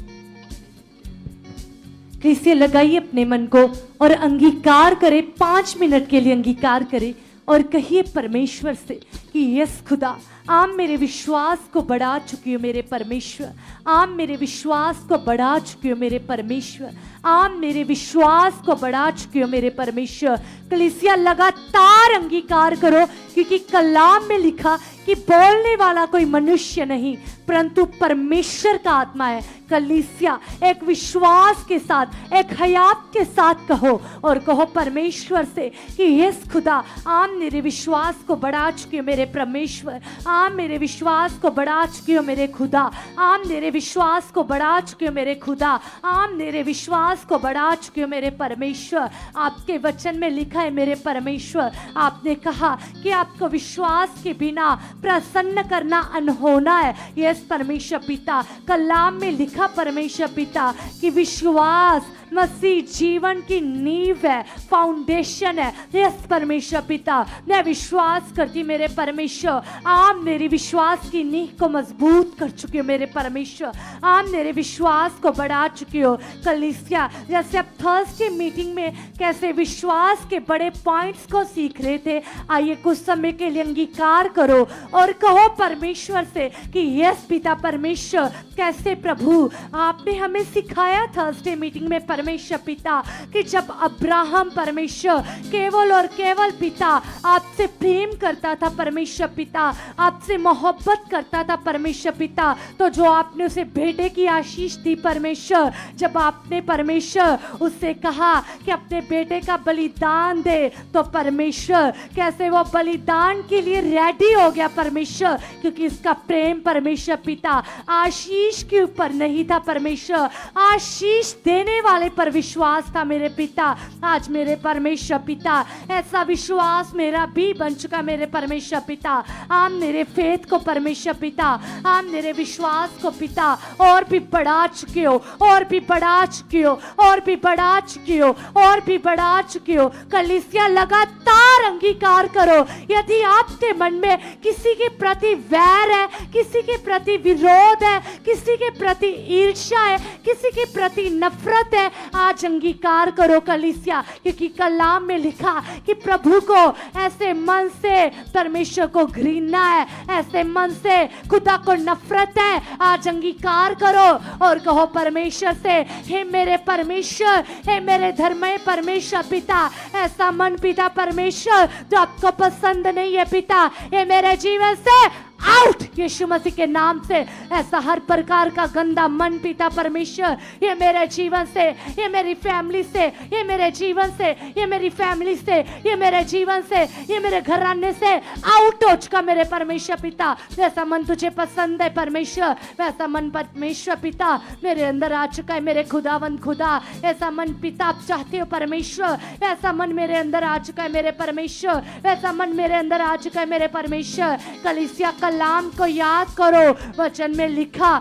कैसे लगाइए अपने मन को और अंगीकार करे, 5 मिनट के लिए अंगीकार करे और कहिए परमेश्वर से कि यस खुदा, आप मेरे विश्वास को बढ़ा चुकी हो मेरे परमेश्वर, आप मेरे विश्वास को बढ़ा चुकी हो मेरे परमेश्वर, आप मेरे विश्वास को बढ़ा चुकी हो मेरे परमेश्वर। कलीसिया लगातार अंगीकार करो, क्योंकि कलाम में लिखा कि बोलने वाला कोई मनुष्य नहीं परंतु परमेश्वर का आत्मा है। कलीसिया एक विश्वास के साथ, एक हयात के साथ कहो और कहो परमेश्वर से कि यस खुदा, आप मेरे विश्वास को बढ़ा चुके हो मेरे परमेश्वर, आप मेरे विश्वास को बढ़ा चुके हो मेरे खुदा, आप मेरे विश्वास को बढ़ा चुके हो मेरे खुदा, आप मेरे विश्वास को बढ़ा चुके हो मेरे परमेश्वर। आपके वचन में लिखा है मेरे परमेश्वर, आपने कहा कि आपको विश्वास के बिना प्रसन्न करना अनहोना है। यस परमेश्वर पिता, कलाम में लिखा परमेश्वर पिता कि विश्वास मसीह जीवन की नींव है, फाउंडेशन है। यस परमेश्वर पिता, मैं विश्वास करती मेरे परमेश्वर, आप मेरी विश्वास की नींव को मजबूत कर चुके हो मेरे परमेश्वर, आप मेरे विश्वास को बढ़ा चुके हो। कलीसिया जैसे अब थर्सडे मीटिंग में कैसे विश्वास के बड़े पॉइंट्स को सीख रहे थे, आइए कुछ समय के लिए अंगीकार करो और कहो परमेश्वर से कि यस पिता परमेश्वर, कैसे प्रभु आपने हमें सिखाया थर्सडे मीटिंग में परमेश्वर पिता कि जब अब्राहम परमेश्वर केवल और केवल पिता आपसे प्रेम करता था परमेश्वर पिता, आपसे मोहब्बत करता था परमेश्वर पिता, तो जो आपने उसे बेटे की आशीष दी परमेश्वर, जब आपने परमेश्वर उससे कहा कि अपने बेटे का बलिदान दे, तो परमेश्वर कैसे वो बलिदान के लिए रेडी हो गया परमेश्वर, क्योंकि इसका प्रेम परमेश्वर पिता आशीष के ऊपर नहीं था परमेश्वर, आशीष देने वाले पर विश्वास था मेरे पिता। आज मेरे परमेश्वर पिता ऐसा विश्वास मेरा भी बन चुका मेरे परमेश्वर पिता, आप मेरे फेथ को परमेश्वर पिता, आप मेरे विश्वास को पिता और भी बढ़ा चुके हो, और भी बढ़ा चुके हो, और भी बढ़ा चुके हो, और भी बढ़ा चुके हो। कलीसिया लगातार अंगीकार करो, यदि आपके मन में किसी के प्रति वैर है, किसी के प्रति विरोध है, किसी के प्रति ईर्ष्या है, किसी के प्रति नफरत है, आज अंगीकार करो कलीसिया, क्योंकि कलाम में लिखा कि प्रभु को ऐसे मन से परमेश्वर को घृणा है, ऐसे मन से खुदा को नफरत है। आज अंगीकार करो और कहो परमेश्वर से, हे मेरे परमेश्वर, हे मेरे धर्मय परमेश्वर पिता, ऐसा मन पिता परमेश्वर जो आपको पसंद नहीं है पिता, ये मेरे जीवन से आउट यीशु मसीह के नाम से। ऐसा हर प्रकार का गंदा मन पिता परमेश्वर, ये मेरे जीवन से, ये मेरी फैमिली से, ये मेरे जीवन से, ये मेरी फैमिली से, ये मेरे जीवन से, ये मेरे घराने से आउट हो चुका मेरे परमेश्वर पिता। जैसा मन तुझे पसंद है परमेश्वर, वैसा मन परमेश्वर पिता मेरे अंदर आ चुका है मेरे खुदावंद खुदा। ऐसा मन पिता आप चाहते हो परमेश्वर, ऐसा मन मेरे अंदर आ चुका है मेरे परमेश्वर, वैसा मन मेरे अंदर आ चुका है मेरे परमेश्वर। कलीसिया कलाम को याद करो, वचन में लिखा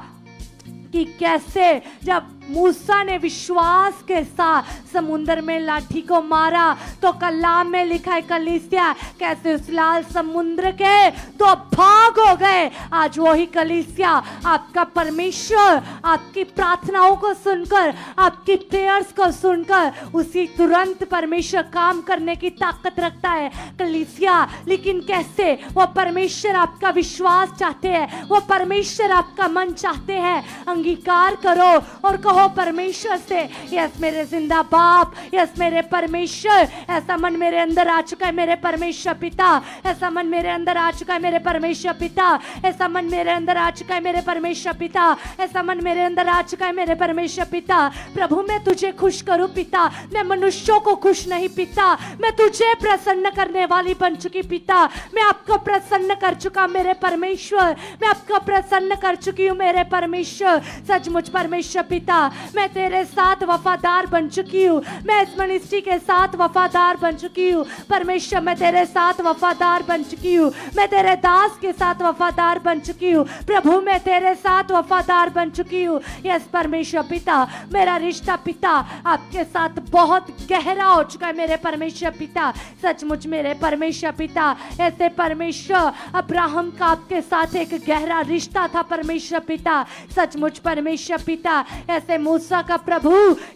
कि कैसे जब मूसा ने विश्वास के साथ समुद्र में लाठी को मारा, तो कलाम में लिखा है कलीसिया कैसे उस लाल समुद्र के तो भाग हो गए। आज वही कलीसिया आपका परमेश्वर आपकी प्रार्थनाओं को सुनकर, आपकी प्रेयर्स को सुनकर उसी तुरंत परमेश्वर काम करने की ताकत रखता है कलीसिया। लेकिन कैसे वो परमेश्वर आपका विश्वास चाहते हैं, वो परमेश्वर आपका मन चाहते हैं। अंगीकार करो और कहो परमेश्वर से, यस मेरे जिंदा बाप, यस मेरे परमेश्वर, ऐसा मन मेरे अंदर आ चुका है मेरे परमेश्वर पिता, ऐसा मन मेरे अंदर आ चुका है मेरे परमेश्वर पिता, ऐसा मन मेरे अंदर आ चुका है मेरे परमेश्वर पिता, ऐसा मन मेरे अंदर आ चुका है मेरे परमेश्वर पिता। प्रभु मैं तुझे खुश करूं पिता, मैं मनुष्यों को खुश नहीं पिता, मैं तुझे प्रसन्न करने वाली बन चुकी पिता। मैं आपको प्रसन्न कर चुका मेरे परमेश्वर, मैं आपको प्रसन्न कर चुकी हूँ मेरे परमेश्वर। सचमुच परमेश्वर पिता मैं तेरे साथ वफादार बन चुकी हूँ, मैं इस मिनिस्ट्री के साथ वफादार बन चुकी हूँ परमेश्वर, मैं तेरे साथ वफादार बन चुकी हूँ, मैं तेरे दास के साथ वफादार बन चुकी हूँ प्रभु, मैं तेरे साथ वफादार बन चुकी हूँ। यस परमेश्वर पिता, मेरा रिश्ता पिता आपके साथ बहुत गहरा हो चुका है मेरे परमेश्वर पिता। सचमुच मेरे परमेश्वर पिता, ऐसे परमेश्वर अब्राहम का आपके साथ एक गहरा रिश्ता था परमेश्वर पिता। सचमुच परमेश्वर पिता, ऐसे जैसे मूसा का प्रभु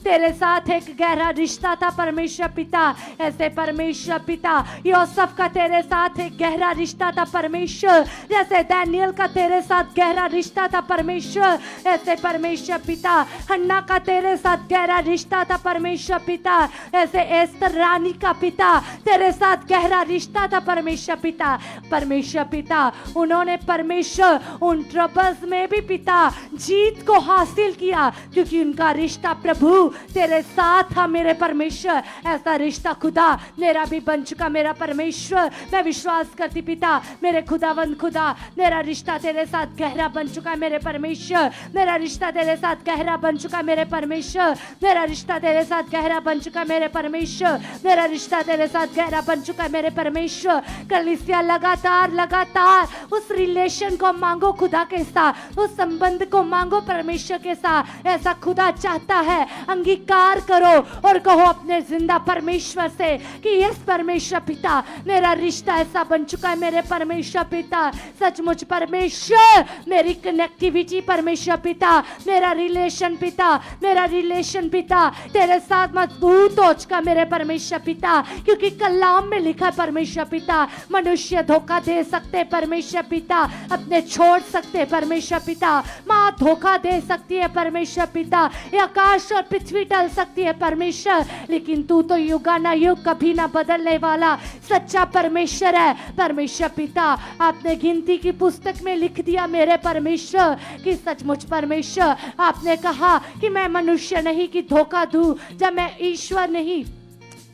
तेरे साथ एक गहरा रिश्ता था परमेश्वर पिता, ऐसे परमेश्वर पिता यूसुफ का तेरे साथ एक गहरा रिश्ता था परमेश्वर, जैसे दानियल का तेरे साथ गहरा रिश्ता था परमेश्वर, ऐसे परमेश्वर पिता हन्ना का तेरे साथ गहरा रिश्ता था परमेश्वर पिता, ऐसे एस्तर रानी का पिता तेरे साथ गहरा रिश्ता था परमेश्वर पिता। परमेश्वर पिता उन्होंने परमेश्वर उन ट्रबल्स में भी पिता जीत को हासिल किया, क्योंकि उनका रिश्ता प्रभु तेरे साथ था मेरे परमेश्वर। ऐसा रिश्ता खुदा मेरा भी बन चुका मेरा परमेश्वर। मैं विश्वास करती पिता मेरे खुदावंद खुदा, मेरा रिश्ता तेरे साथ गहरा बन चुका है मेरे परमेश्वर, मेरा रिश्ता तेरे साथ गहरा बन चुका है मेरे परमेश्वर, मेरा रिश्ता तेरे साथ गहरा बन चुका है मेरे परमेश्वर, मेरा रिश्ता तेरे साथ गहरा बन चुका है मेरे परमेश्वर। कलीसिया लगातार लगातार उस रिलेशन को मांगो खुदा के साथ, उस संबंध को मांगो परमेश्वर के साथ। ऐसा खुदा चाहता है, अंगीकार करो और कहो अपने जिंदा परमेश्वर से कि यस परमेश्वर पिता मेरा रिश्ता ऐसा बन चुका है मेरे परमेश्वर पिता, सचमुच परमेश्वर मेरी कनेक्टिविटी परमेश्वर पिता, मेरा रिलेशन पिता, मेरा रिलेशन पिता तेरे साथ मजबूत हो चुका मेरे परमेश्वर पिता, क्योंकि कलाम में लिखा परमेश्वर पिता मनुष्य धोखा दे सकते परमेश्वर पिता, अपने छोड़ सकते परमेश्वर पिता, माँ धोखा दे सकती है परमेश्वर पिता, ये आकाश और पृथ्वी टल सकती है परमेश्वर, लेकिन तू तो युगाना युग कभी ना बदलने वाला सच्चा परमेश्वर है परमेश्वर पिता। आपने गिनती की पुस्तक में लिख दिया मेरे परमेश्वर कि सचमुच परमेश्वर आपने कहा कि मैं मनुष्य नहीं कि धोखा दूं, जब मैं ईश्वर नहीं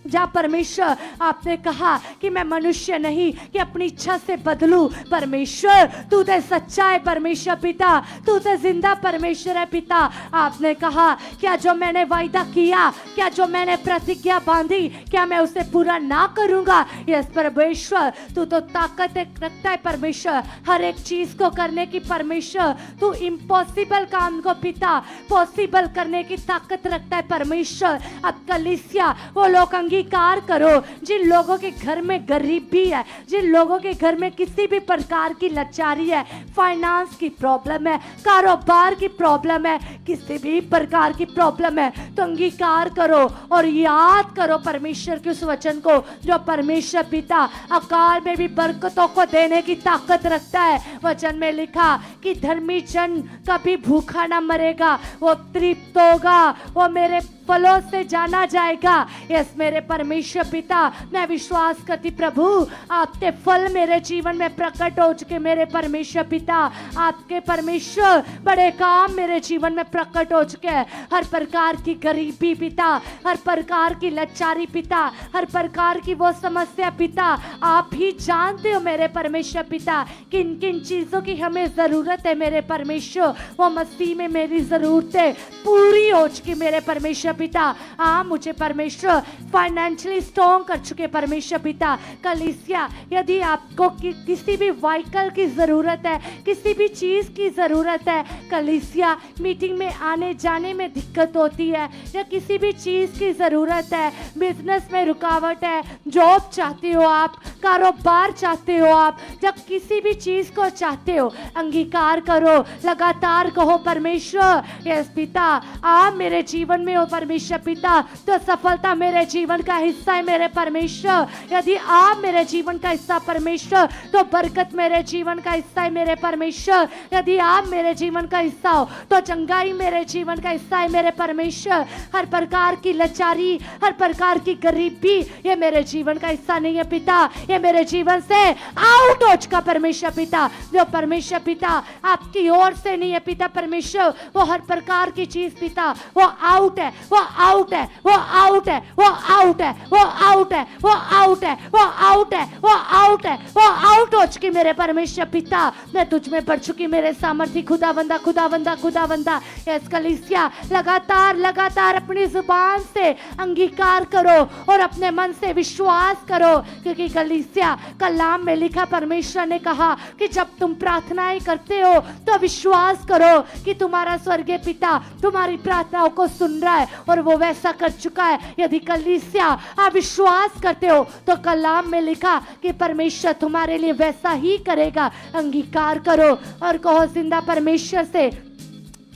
जा परमेश्वर आपने कहा कि मैं मनुष्य नहीं कि अपनी इच्छा से बदलूं। परमेश्वर तू तो सच्चा है परमेश्वर पिता, तू तो जिंदा परमेश्वर है पिता। आपने कहा क्या जो मैंने वायदा किया, क्या जो मैंने प्रतिज्ञा बांधी, क्या मैं उसे पूरा ना करूंगा? यस परमेश्वर तू तो ताकत रखता है परमेश्वर हर एक चीज को करने की परमेश्वर, तू इम्पॉसिबल काम को पिता पॉसिबल करने की ताकत रखता है परमेश्वर। अब कलीसिया वो लोग अंगीकार करो जिन लोगों के घर में गरीबी है, जिन लोगों के घर में किसी भी प्रकार की लाचारी है, फाइनेंस की प्रॉब्लम है, कारोबार की प्रॉब्लम है, किसी भी प्रकार की प्रॉब्लम है, तो अंगीकार करो और याद करो परमेश्वर के उस वचन को जो परमेश्वर पिता अकाल में भी बरकतों को देने की ताकत रखता है। वचन में लिखा कि धर्मी जन कभी भूखा ना मरेगा, वो तृप्त होगा, वो मेरे फलों से जाना जाएगा। यस मेरे परमेश्वर पिता मैं विश्वास करती प्रभु आपके फल मेरे जीवन में प्रकट हो चुके मेरे परमेश्वर पिता, आपके परमेश्वर बड़े काम मेरे जीवन में प्रकट हो चुके हैं। हर प्रकार की गरीबी पिता, हर प्रकार की लाचारी पिता, हर प्रकार की वो समस्या पिता आप ही जानते हो मेरे परमेश्वर पिता किन किन चीजों की हमें जरूरत है मेरे परमेश्वर, वो मसीह में मेरी जरूरतें पूरी हो चुकी मेरे परमेश्वर पिता। मुझे परमेश्वर फाइनेंशियली स्ट्रॉन्ग कर चुके परमेश्वर पिता। कलीसिया यदि आपको किसी भी व्हीकल की जरूरत है, किसी भी चीज की जरूरत है, कलीसिया मीटिंग में आने जाने में दिक्कत होती है, या किसी भी चीज की जरूरत है, बिजनेस में रुकावट है, जॉब चाहते हो आप, कारोबार चाहते हो आप, जब किसी भी चीज को चाहते हो अंगीकार करो, लगातार कहो परमेश्वर यस पिता आप मेरे जीवन में हो परमेश्वर पिता, तो सफलता मेरे जीवन का हिस्सा है मेरे परमेश्वर। यदि आप मेरे जीवन का हिस्सा परमेश्वर तो बरकत मेरे जीवन का हिस्सा है मेरे परमेश्वर। यदि आप मेरे जीवन का हिस्सा हो तो चंगाई मेरे जीवन का हिस्सा है मेरे परमेश्वर। हर प्रकार की लाचारी, हर प्रकार की गरीबी ये मेरे जीवन का हिस्सा नहीं है पिता, ये मेरे जीवन से आउट हो चुका परमेश्वर पिता। जो परमेश्वर पिता आपकी ओर से नहीं है पिता परमेश्वर, वो हर प्रकार की चीज पिता वो आउट है, वो आउट है, वो आउट है, वो आउट है, वो आउट है, वो आउट है, वो आउट है, वो आउट है, वो आउट हो चुकी मेरे परमेश्वर पिता। मैं तुझ में पड़ चुकी मेरे सामर्थी खुदावंदा खुदावंदा खुदावंदा। यस कलीसिया लगातार लगातार अपनी जुबान से अंगीकार करो और अपने मन से विश्वास करो, क्योंकि कलीसिया कलाम में लिखा परमेश्वर ने कहा कि जब तुम प्रार्थनाएं करते हो तो विश्वास करो कि तुम्हारा स्वर्गीय पिता तुम्हारी प्रार्थनाओं को सुन रहा है और वो वैसा कर चुका है। यदि कलीसिया आप विश्वास करते हो तो कलाम में लिखा कि परमेश्वर तुम्हारे लिए वैसा ही करेगा। अंगीकार करो और कहो जिंदा परमेश्वर से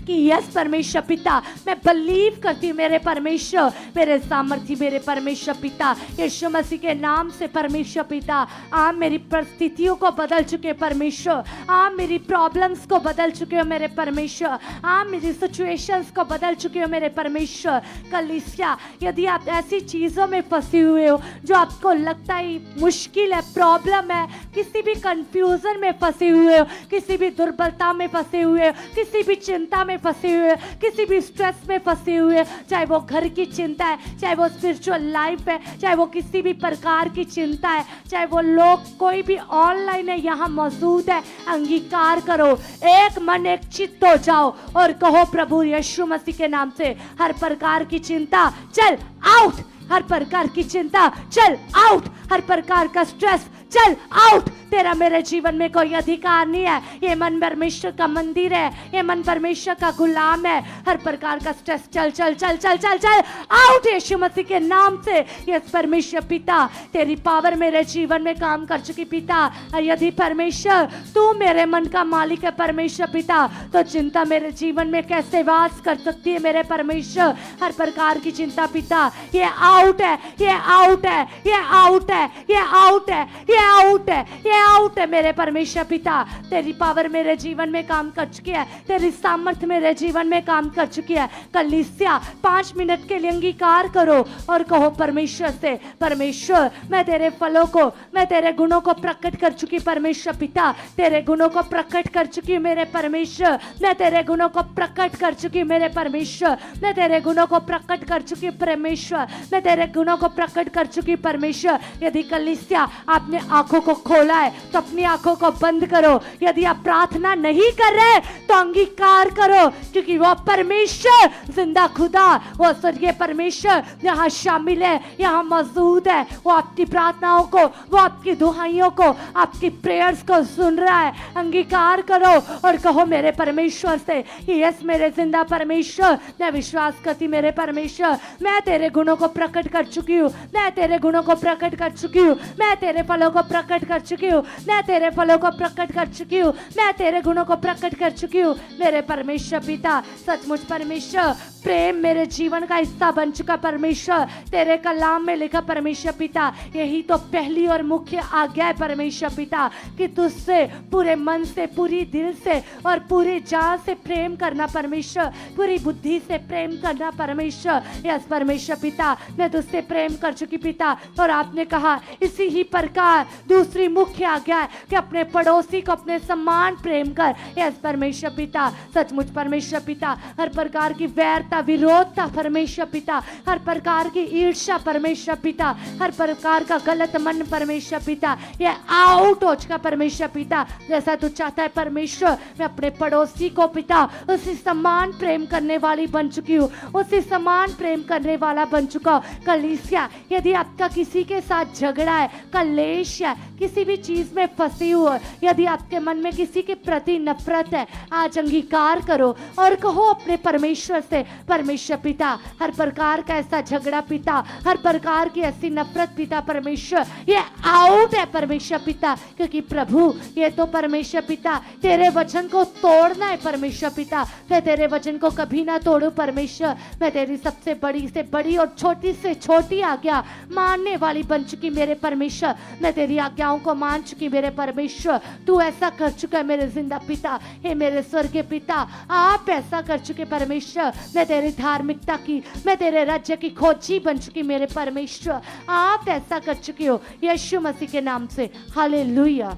कि यस परमेश्वर पिता, मैं बिलीव करती हूँ मेरे परमेश्वर, मेरे सामर्थ्य मेरे परमेश्वर पिता, यीशु मसीह के नाम से परमेश्वर पिता। आप मेरी परिस्थितियों को बदल चुके परमेश्वर, आप मेरी प्रॉब्लम्स को बदल चुके हो मेरे परमेश्वर, आप मेरी सिचुएशंस को बदल चुके हो मेरे परमेश्वर। कलीसिया, यदि आप ऐसी चीज़ों में फंसे हुए हो जो आपको लगता है मुश्किल है, प्रॉब्लम है, किसी भी कंफ्यूजन में फंसे हुए हो, किसी भी दुर्बलता में फंसे हुए हो, किसी भी चिंता में फंसे हुए हो, किसी भी स्ट्रेस में फंसे हुए हो, चाहे वो घर की चिंता है, चाहे वो स्पिरिचुअल लाइफ है, चाहे वो किसी भी प्रकार की चिंता है, चाहे वो लोग कोई भी ऑनलाइन है यहाँ मौजूद है, अंगीकार करो, एक मन एक चित्त हो जाओ और कहो प्रभु यीशु मसीह के नाम से हर प्रकार की चिंता चल आउट, हर प्रकार की चिंता चल आउट, हर प्रकार का स्ट्रेस चल आउट। तेरा मेरे जीवन में कोई अधिकार नहीं है, ये मन परमेश्वर का मंदिर है, ये मन परमेश्वर का गुलाम है। हर प्रकार का स्ट्रेस चल चल चल चल चल चल आउट यीशु मसीह के नाम से। यस परमेश्वर पिता, तेरी पावर मेरे जीवन में काम कर चुकी पिता। और यदि परमेश्वर तू मेरे मन का मालिक है परमेश्वर पिता, तो चिंता मेरे जीवन में कैसे वास कर सकती है मेरे परमेश्वर। हर प्रकार की चिंता पिता ये आउट है, ये आउट है, ये आउट है, ये आउट है, ये आउट है, ये आउट है मेरे परमेश्वर पिता। तेरी पावर मेरे जीवन में काम कर चुकी है, तेरी सामर्थ्य मेरे जीवन में काम कर चुकी है। कलीसिया 5 मिनट के लिए अंगीकार करो और कहो परमेश्वर से, परमेश्वर मैं तेरे फलों को, मैं तेरे गुणों को प्रकट कर चुकी परमेश्वर पिता, तेरे गुणों को प्रकट कर चुकी मेरे परमेश्वर, मैं तेरे गुणों को प्रकट कर चुकी मेरे परमेश्वर, मैं तेरे गुणों को प्रकट कर चुकी परमेश्वर, मैं तेरे गुणों को प्रकट कर चुकी परमेश्वर। यदि कलीसिया आपने आंखों को खोला है तो अपनी आंखों को बंद करो। यदि आप प्रार्थना नहीं कर रहे तो अंगीकार करो, क्योंकि वो परमेश्वर जिंदा खुदा, वो स्वर्गीय परमेश्वर यहाँ शामिल है, यहाँ मौजूद है। वो आपकी प्रार्थनाओं को, वो आपकी दुहाइयों को, आपकी प्रेयर्स को सुन रहा है। अंगीकार करो और कहो मेरे परमेश्वर से, यस मेरे जिंदा परमेश्वर, मैं विश्वास करती मेरे परमेश्वर, मैं तेरे गुणों को प्रकट कर चुकी हूँ, मैं तेरे गुणों को प्रकट कर चुकी हूँ, मैं तेरे फलों को प्रकट कर चुकी हूँ, मैं तेरे फलों को प्रकट कर चुकी हूँ, मैं तेरे गुणों को प्रकट कर चुकी हूँ मेरे परमेश्वर पिता। सचमुच परमेश्वर प्रेम मेरे जीवन का हिस्सा बन चुका परमेश्वर, तेरे कलाम में लिखा परमेश्वर पिता। यही तो पहली और मुख्य आज्ञा है परमेश्वर पिता, कि तुझसे पूरे मन से, पूरी दिल से और पूरी जान से प्रेम करना परमेश्वर, पूरी बुद्धि से प्रेम करना परमेश्वर। यस परमेश्वर पिता, मैं तुझसे प्रेम कर चुकी पिता। और आपने कहा इसी ही प्रकार दूसरी मुख्य आज्ञा है कि अपने पड़ोसी को अपने समान प्रेम कर। यस परमेश्वर पिता, सचमुच परमेश्वर पिता, हर प्रकार की वैरता, विरोधता परमेश्वर पिता, हर प्रकार की ईर्ष्या परमेश्वर पिता, हर प्रकार का गलत मन परमेश्वर पिता, ये आउट हो चुका परमेश्वर पिता। जैसा तू चाहता है परमेश्वर, मैं अपने पड़ोसी को पिता उसी समान प्रेम करने वाली बन चुकी हूँ, उसी समान प्रेम करने वाला बन चुका हूँ। कलीसिया, यदि आपका किसी के साथ झगड़ा है, कलेश है, किसी भी चीज में फंसी हुई, यदि आपके मन में किसी के प्रति नफरत है, आज अंगीकार करो और कहो अपने परमेश्वर से, परमेश्वर पिता, हर प्रकार का ऐसा झगड़ा पिता, हर प्रकार की ऐसी नफरत पिता परमेश्वर, ये आउट है परमेश्वर पिता। क्योंकि प्रभु ये तो परमेश्वर पिता तेरे वचन को तोड़ना है परमेश्वर पिता, मैं तेरे वचन को कभी ना तोड़ू परमेश्वर। मैं तेरी सबसे बड़ी से बड़ी और छोटी से छोटी आज्ञा मानने वाली बन चुकी मेरे परमेश्वर, मैं तेरी आज्ञाओं को मान चुकी मेरे परमेश्वर। तू ऐसा कर चुका है मेरे जिंदा पिता, हे मेरे स्वर्गीय पिता, आप ऐसा कर चुके परमेश्वर। मैं तेरी धार्मिकता की, मैं तेरे राज्य की खोजी बन चुकी मेरे परमेश्वर, आप ऐसा कर चुके हो यीशु मसीह के नाम से। हालेलुया।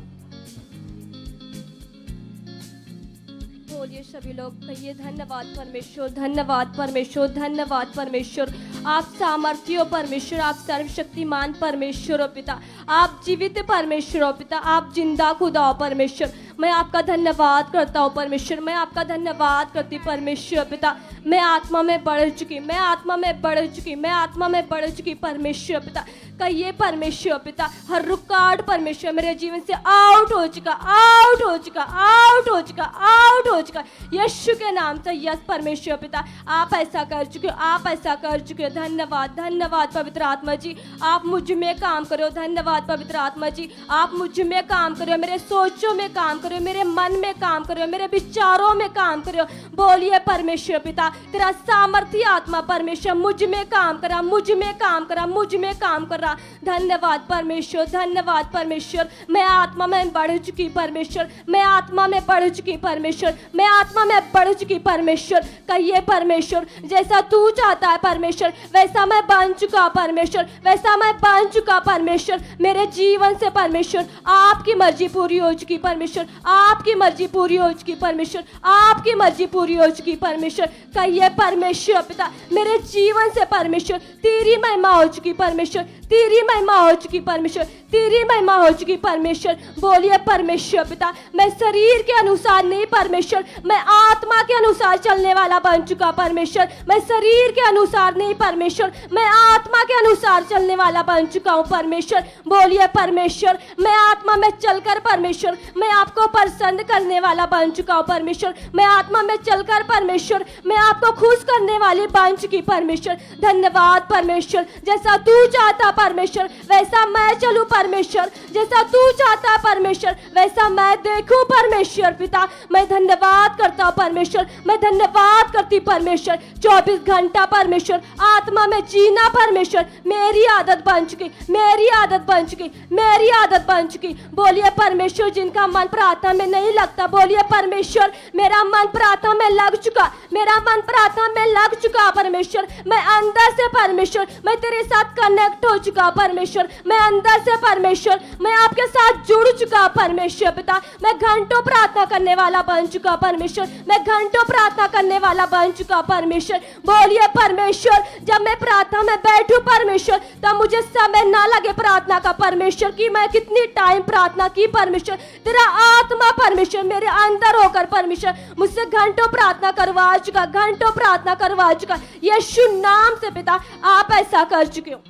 बोलिए सभी लोग, कहिए धन्यवाद परमेश्वर, धन्यवाद परमेश्वर, धन्यवाद परमेश्वर। आप सामर्थ्य हो परमेश्वर, आप सर्वशक्तिमान परमेश्वर हो पिता, आप जीवित परमेश्वर हो पिता, आप जिंदा खुदा हो परमेश्वर। मैं आपका धन्यवाद करता हूँ परमेश्वर, मैं आपका धन्यवाद करती परमेश्वर पिता। मैं आत्मा में बढ़ चुकी, मैं आत्मा में बढ़ चुकी, मैं आत्मा में बढ़ चुकी परमेश्वर पिता। कहिए परमेश्वर पिता, हर रुकावट परमेश्वर मेरे जीवन से आउट हो चुका, आउट हो चुका, आउट हो चुका, आउट हो चुका, यीशु के नाम से। यस परमेश्वर पिता, आप ऐसा कर चुके हो, आप ऐसा कर चुके हो। धन्यवाद, धन्यवाद पवित्र आत्मा जी, आप मुझ में काम करो। धन्यवाद पवित्र आत्मा जी, आप मुझ में काम करो, मेरे सोचों में काम करो, मेरे मन में काम करो, मेरे विचारों में काम करो। बोलिए परमेश्वर पिता, तेरा सामर्थ्य आत्मा परमेश्वर मुझ में काम करा, मुझ में काम करा, मुझ में काम करा। धन्यवाद परमेश्वर, धन्यवाद परमेश्वर। मैं आत्मा में बढ़ चुकी परमेश्वर, मैं आत्मा में बढ़ चुकी परमेश्वर, मैं आत्मा में बढ़ चुकी परमेश्वर। कहिए परमेश्वर, जैसा तू चाहता है परमेश्वर वैसा मैं बन चुका परमेश्वर, वैसा मैं बन चुका परमेश्वर। मेरे जीवन से परमेश्वर आपकी मर्जी पूरी हो चुकी परमेश्वर, आपकी मर्जी पूरी हो चुकी परमेश्वर, आपकी मर्जी पूरी हो चुकी परमेश्वर। कहिए परमेश्वर पिता, मेरे जीवन से परमेश्वर तेरी महिमा हो चुकी परमेश्वर, तेरी महिमा हो चुकी परमेश्वर, तेरी महिमा हो चुकी परमेश्वर। बोलिए परमेश्वर पिता, मैं शरीर के अनुसार नहीं परमेश्वर, मैं आत्मा के अनुसार चलने वाला बन चुका परमेश्वर। मैं शरीर के अनुसार नहीं परमेश्वर, मैं आत्मा के अनुसार चलने वाला बन चुका हूँ परमेश्वर। बोलिए परमेश्वर, मैं आत्मा में चलकर परमेश्वर मैं आपको प्रसन्न करने वाला बन चुका हूँ परमेश्वर। मैं आत्मा में चलकर परमेश्वर मैं आपको खुश करने वाली बन चुकी परमेश्वर। धन्यवाद परमेश्वर, जैसा तू चाहता परमेश्वर वैसा मैं चलूं परमेश्वर, जैसा तू चाहता है परमेश्वर वैसा मैं देखूं परमेश्वर पिता। मैं धन्यवाद करता हूं परमेश्वर, मैं धन्यवाद करती परमेश्वर। 24 घंटा परमेश्वर आत्मा में जीना परमेश्वर मेरी आदत बन चुकी, मेरी आदत बन चुकी, मेरी आदत बन चुकी। बोलिए परमेश्वर, जिनका मन प्रार्थना में नहीं लगता, बोलिए परमेश्वर मेरा मन प्रार्थना में लग चुका, मेरा मन प्रार्थना में लग चुका परमेश्वर। मैं अंदर से परमेश्वर मैं तेरे साथ कनेक्ट हो चुका परमेश्वर, मैं अंदर से परमेश्वर मैं आपके साथ जुड़ चुका परमेश्वर पिता। मैं घंटों प्रार्थना करने वाला बन चुका परमेश्वर, मैं घंटों प्रार्थना करने वाला बन चुका परमेश्वर। बोलिए परमेश्वर, जब मैं प्रार्थना में बैठूं परमेश्वर तब मुझे समय ना लगे प्रार्थना का परमेश्वर कि मैं कितनी टाइम प्रार्थना की परमेश्वर। तेरा आत्मा परमेश्वर मेरे अंदर होकर परमेश्वर मुझसे घंटों प्रार्थना करवा चुका, घंटों प्रार्थना करवा चुका। यीशु नाम से पिता आप ऐसा कर चुके हो।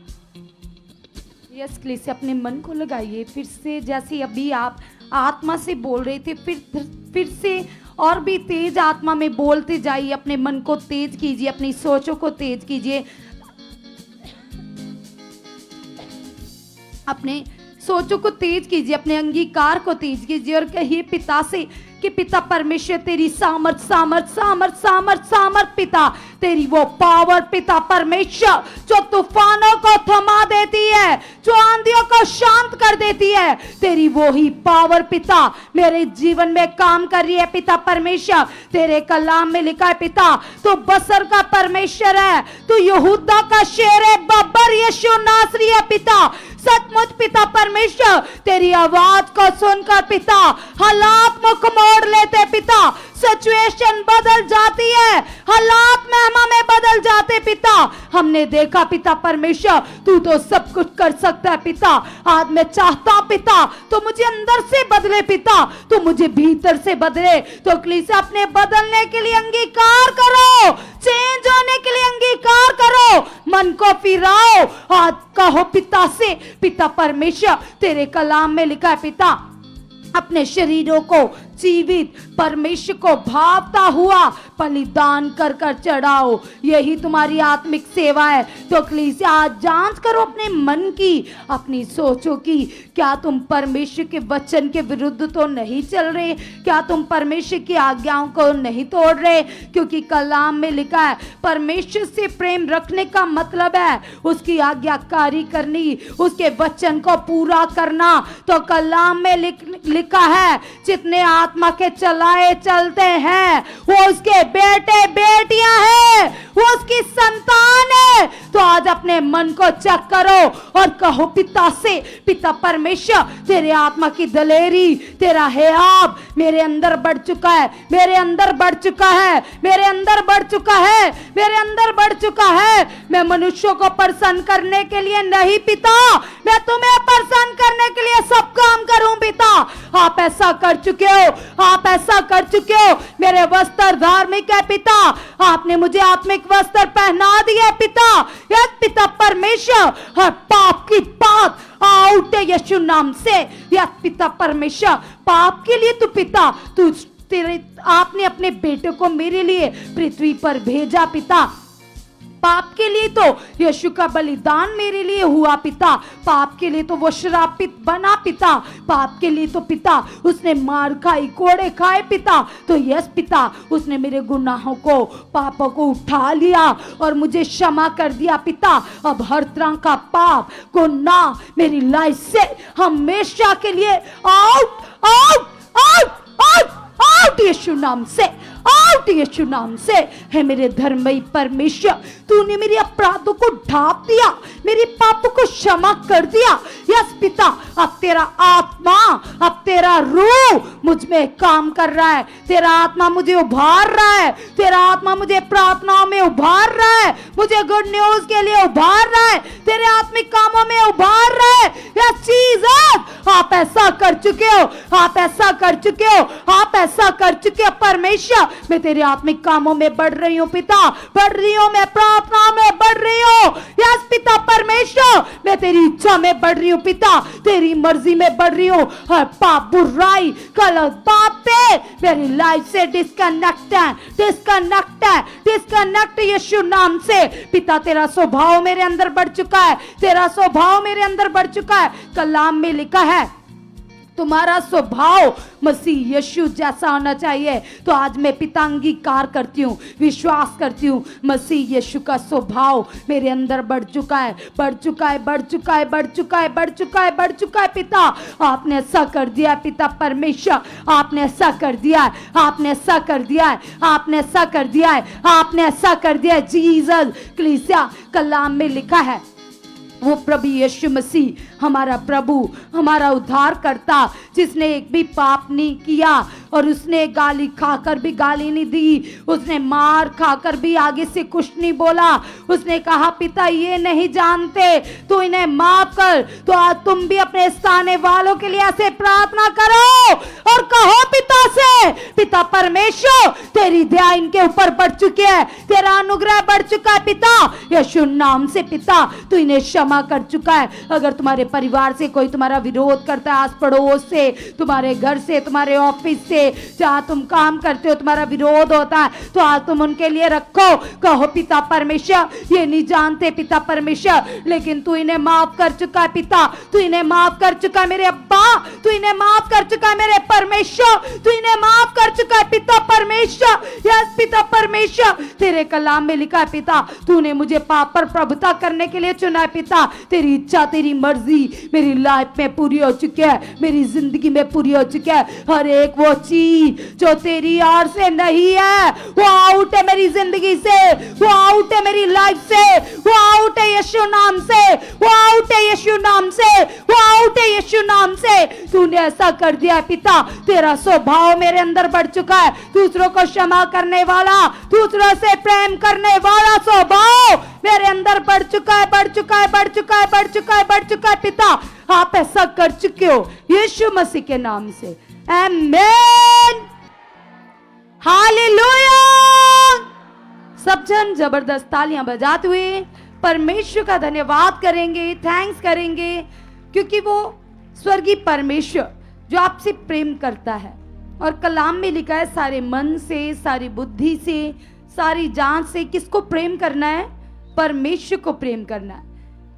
यस कलीसिया, अपने मन को लगाइए फिर से, जैसे अभी आप आत्मा से बोल रहे थे, फिर से और भी तेज आत्मा में बोलते जाइए। अपने मन को तेज कीजिए, अपनी सोचों को तेज कीजिए, अपने सोचों को तेज कीजिए, अपने अंगीकार को तेज कीजिए और कहिए पिता से कि पिता परमेश्वर तेरी सामर्थ सामर्थ सामर्थ सामर्थ सामर्थ पिता, तेरी वो पावर पिता परमेश्वर जो तूफानों को थमा देती है, जो आंधियों को शांत कर देती है, तेरी वो ही पावर पिता मेरे जीवन में काम कर रही है पिता परमेश्वर। तेरे कलाम में लिखा है पिता, तू बसर का परमेश्वर है, तू यहूदा का शेर है, बब्बर यीशु नासरी है पिता। सचमुच पिता परमेश्वर तेरी आवाज को सुनकर पिता हालात मुख मोड़ लेते पिता, सिचुएशन बदल जाती है, हालात महिमा में बदल जाते पिता। हमने देखा पिता परमेश्वर तू तो सब कुछ कर सकता है पिता। आज मैं चाहता हूं पिता तो मुझे अंदर से बदले पिता, तो मुझे भीतर से बदले। तो कलीसिया अपने बदलने के लिए अंगीकार करो, चेंज होने के लिए अंगीकार करो, मन को फिराओ। आज कहो पिता से, पिता परमेश्वर तेरे कलाम में लिखा है पिता अपने शरीरों को जीवित परमेश्वर को भावता हुआ बलिदान कर कर चढ़ाओ, यही तुम्हारी आत्मिक सेवा है। तो कलीसिया आज जांच करो अपने मन की, अपनी सोचों की, क्या तुम परमेश्वर के वचन के विरुद्ध तो नहीं चल रहे, क्या तुम परमेश्वर की आज्ञाओं को नहीं तोड़ रहे। क्योंकि कलाम में लिखा है परमेश्वर से प्रेम रखने का मतलब है उसकी आज्ञाकारी करनी, उसके वचन को पूरा करना। तो कलाम में लिखा है जितने आत्मा के चलाए चलते हैं वो उसके बेटे बेटियां हैं, वो उसकी संतान है। तो आज अपने मन को चेक करो और कहो पिता से, पिता परमेश्वर तेरे आत्मा की दलेरी, तेरा हियाब मेरे अंदर बढ़ चुका है, मेरे अंदर बढ़ चुका है, मेरे अंदर बढ़ चुका है, मेरे अंदर बढ़ चुका है। मैं मनुष्यों को प्रसन्न करने के लिए नहीं पिता, मैं तुम्हें प्रसन्न करने के लिए सब काम करूं पिता। आप ऐसा कर चुके हो, आप ऐसा कर चुके हो। मेरे वस्त्र धार्मिक है पिता, आपने मुझे आत्मिक वस्त्र पहना दिया पिता। यस पिता परमेश्वर, हर पाप की बात आउट है यीशु नाम से। यस पिता परमेश्वर, पाप के लिए तू पिता, तू तेरे आपने अपने बेटे को मेरे लिए पृथ्वी पर भेजा पिता। पाप के लिए तो यीशु का बलिदान मेरे लिए हुआ पिता, पाप के लिए तो वो श्रापित बना पिता, पाप के लिए तो पिता उसने मार खाई, कोड़े खाए पिता। तो यस पिता, उसने मेरे गुनाहों को, पापों को उठा लिया और मुझे क्षमा कर दिया पिता। अब हर तरह का पाप गुनाह मेरी लाइफ से हमेशा के लिए out out out out out यीशु नाम से, आउट यीशु नाम से। है मेरे धर्ममय परमेश्वर, तूने मेरे अपराधों को ढांप दिया, मेरे पापों को क्षमा कर दिया। यस पिता, अब तेरा आत्मा, अब तेरा रूह मुझ में काम कर रहा है, तेरा आत्मा मुझे उभार रहा है, तेरा आत्मा मुझे प्रार्थनाओं में उभार रहा है, मुझे गुड न्यूज के लिए उभार रहा है, तेरे आत्मिक कामों में उभार रहा है। यस जीसस, आप ऐसा कर चुके हो, आप ऐसा कर चुके हो, आप ऐसा कर चुके हो परमेश्वर। मैं तेरे आत्मिक कामों में बढ़ रही हूँ पिता, बढ़ रही हूँ, मैं प्रार्थना में बढ़ रही हूँ। यस पिता परमेश्वर, मैं तेरी इच्छा में बढ़ रही हूँ पिता, तेरी मर्जी में बढ़ रही हूँ। हर पाप, बुराई, गलत बातें मेरी लाइफ से डिस्कनेक्ट है, डिस्कनेक्ट है, डिस्कनेक्ट यीशु नाम से। पिता तेरा स्वभाव मेरे अंदर बढ़ चुका है, तेरा स्वभाव मेरे अंदर बढ़ चुका है। कलाम में लिखा है तुम्हारा स्वभाव मसीह यीशु जैसा होना चाहिए। तो आज मैं पिता अंगीकार करती हूँ, विश्वास करती हूँ, मसीह यीशु का स्वभाव मेरे अंदर बढ़ चुका है, बढ़ चुका है, बढ़ चुका है, बढ़ चुका है, बढ़ चुका है, बढ़ चुका है पिता। आपने ऐसा कर दिया है पिता परमेश्वर, आपने ऐसा कर दिया है, आपने ऐसा कर दिया है, आपने ऐसा कर दिया है, आपने ऐसा कर दिया है जीसस। कलीसिया कलाम में लिखा है वो प्रभु यीशु मसीह, हमारा प्रभु, हमारा उद्धार करता, जिसने एक भी पाप नहीं किया और उसने गाली खाकर भी गाली नहीं दी, उसने मार खाकर भी आगे से कुछ नहीं बोला। उसने कहा पिता ये नहीं जानते, तो इन्हें माफ कर। तो आज तुम भी अपने स्थाने वालों के लिए ऐसे प्रार्थना करो और कहो पिता से, पिता परमेश्वर तेरी दया इनके ऊपर बढ़ चुकी है, तेरा अनुग्रह बढ़ चुका है पिता यीशु नाम से। पिता तू इन्हें क्षमा कर चुका है। अगर तुम्हारे परिवार से कोई तुम्हारा विरोध करता है, आस पड़ोस से, तुम्हारे घर से, तुम्हारे ऑफिस से, जहां तुम काम करते हो तुम्हारा विरोध होता है, तो आज तुम उनके लिए रखो, कहो पिता परमेश्वर ये नहीं जानते पिता परमेश्वर, लेकिन तू इन्हें माफ कर चुका है पिता, तू इन्हें माफ कर चुका है मेरे अब्बा, तू इन्हें माफ कर चुका है मेरे परमेश्वर, तू इन्हें माफ कर चुका है पिता परमेश्वर। यस पिता परमेश्वर, तेरे कलाम में लिखा है पिता तूने मुझे पाप पर प्रभुता करने के लिए चुना है पिता। तेरी इच्छा, तेरी मर्जी मेरी लाइफ में पूरी हो चुकी है, मेरी जिंदगी में पूरी हो चुकी है। हर एक वो चीज जो तेरी ओर से नहीं है वो आउट है मेरी जिंदगी से, वो आउट है मेरी लाइफ से, वो आउट है यीशु नाम से, वो आउट है यीशु नाम से, वो आउट है यीशु नाम से। तूने ऐसा कर दिया पिता, तेरा स्वभाव मेरे अंदर बढ़ चुका है, दूसरों को क्षमा करने वाला, दूसरों से प्रेम करने वाला स्वभाव मेरे अंदर बढ़ चुका है, बढ़ चुका है, बढ़ चुका है, बढ़ चुका है, बढ़ चुका है पिता। आप ऐसा कर चुके हो यीशु मसीह के नाम से, आमीन, हालेलुया। सब जन जबरदस्त तालियां बजाते हुए परमेश्वर का धन्यवाद करेंगे, थैंक्स करेंगे, क्योंकि वो स्वर्गीय परमेश्वर जो आपसे प्रेम करता है। और कलाम में लिखा है सारे मन से, सारी बुद्धि से, सारी जान से किसको प्रेम करना है? परमेश्वर को प्रेम करना है,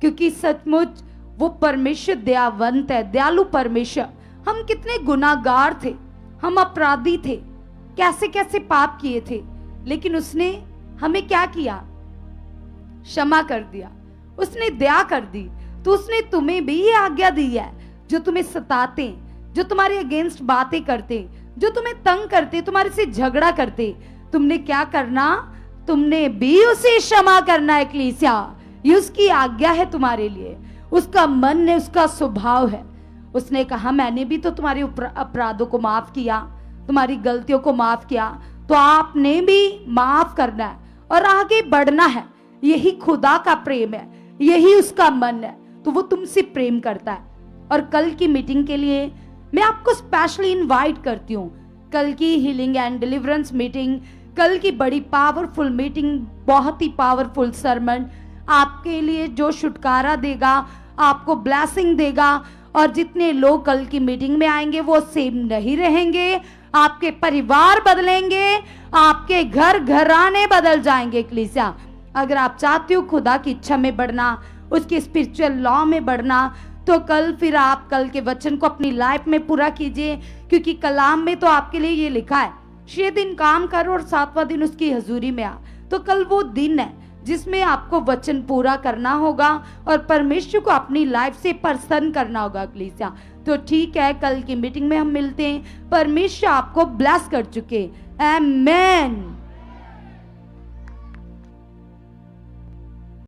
क्योंकि सचमुच वो परमेश्वर दयावंत है, दयालु परमेश्वर। हम कितने गुनाहगार थे, हम अपराधी थे, कैसे कैसे पाप किए थे, लेकिन उसने हमें क्या किया? क्षमा कर दिया, उसने दया कर दी। तो उसने तुम्हें भी ये आज्ञा दी है, जो तुम्हें सताते, जो तुम्हारे अगेंस्ट बातें करते, जो तुम्हें तंग करते, तुम्हारे से झगड़ा करते, तुमने क्या करना? तुमने भी उसे क्षमा करना है कलीसिया। ये उसकी आज्ञा है तुम्हारे लिए, उसका मन है, उसका स्वभाव है। उसने कहा मैंने भी तो तुम्हारे अपराधों को माफ किया, तुम्हारी गलतियों को माफ किया, तो आपने भी माफ करना है और आगे बढ़ना है। यही खुदा का प्रेम है, यही उसका मन है, तो वो तुमसे प्रेम करता है। और कल की मीटिंग के लिए मैं आपको स्पेशली इनवाइट करती हूँ कल की हीलिंग एंड डिलीवरेंस मीटिंग, कल की बड़ी पावरफुल मीटिंग, बहुत ही पावरफुल सरमन आपके लिए जो छुटकारा देगा, आपको ब्लेसिंग देगा। और जितने लोग कल की मीटिंग में आएंगे वो सेम नहीं रहेंगे, आपके परिवार बदलेंगे, आपके घर घराने बदल जाएंगे। कलीसिया, अगर आप चाहते हो खुदा की इच्छा में बढ़ना, उसके स्पिरिचुअल लॉ में बढ़ना, तो कल फिर आप कल के वचन को अपनी लाइफ में पूरा कीजिए, क्योंकि कलाम में तो आपके लिए ये लिखा है 6 दिन काम करो और 7वां दिन उसकी हजूरी में आ। तो कल वो दिन है जिसमें आपको वचन पूरा करना होगा और परमेश्वर को अपनी लाइफ से प्रसन्न करना होगा। कलीसिया, तो ठीक है, कल की मीटिंग में हम मिलते हैं। परमेश्वर आपको ब्लेस कर चुके। आमेन।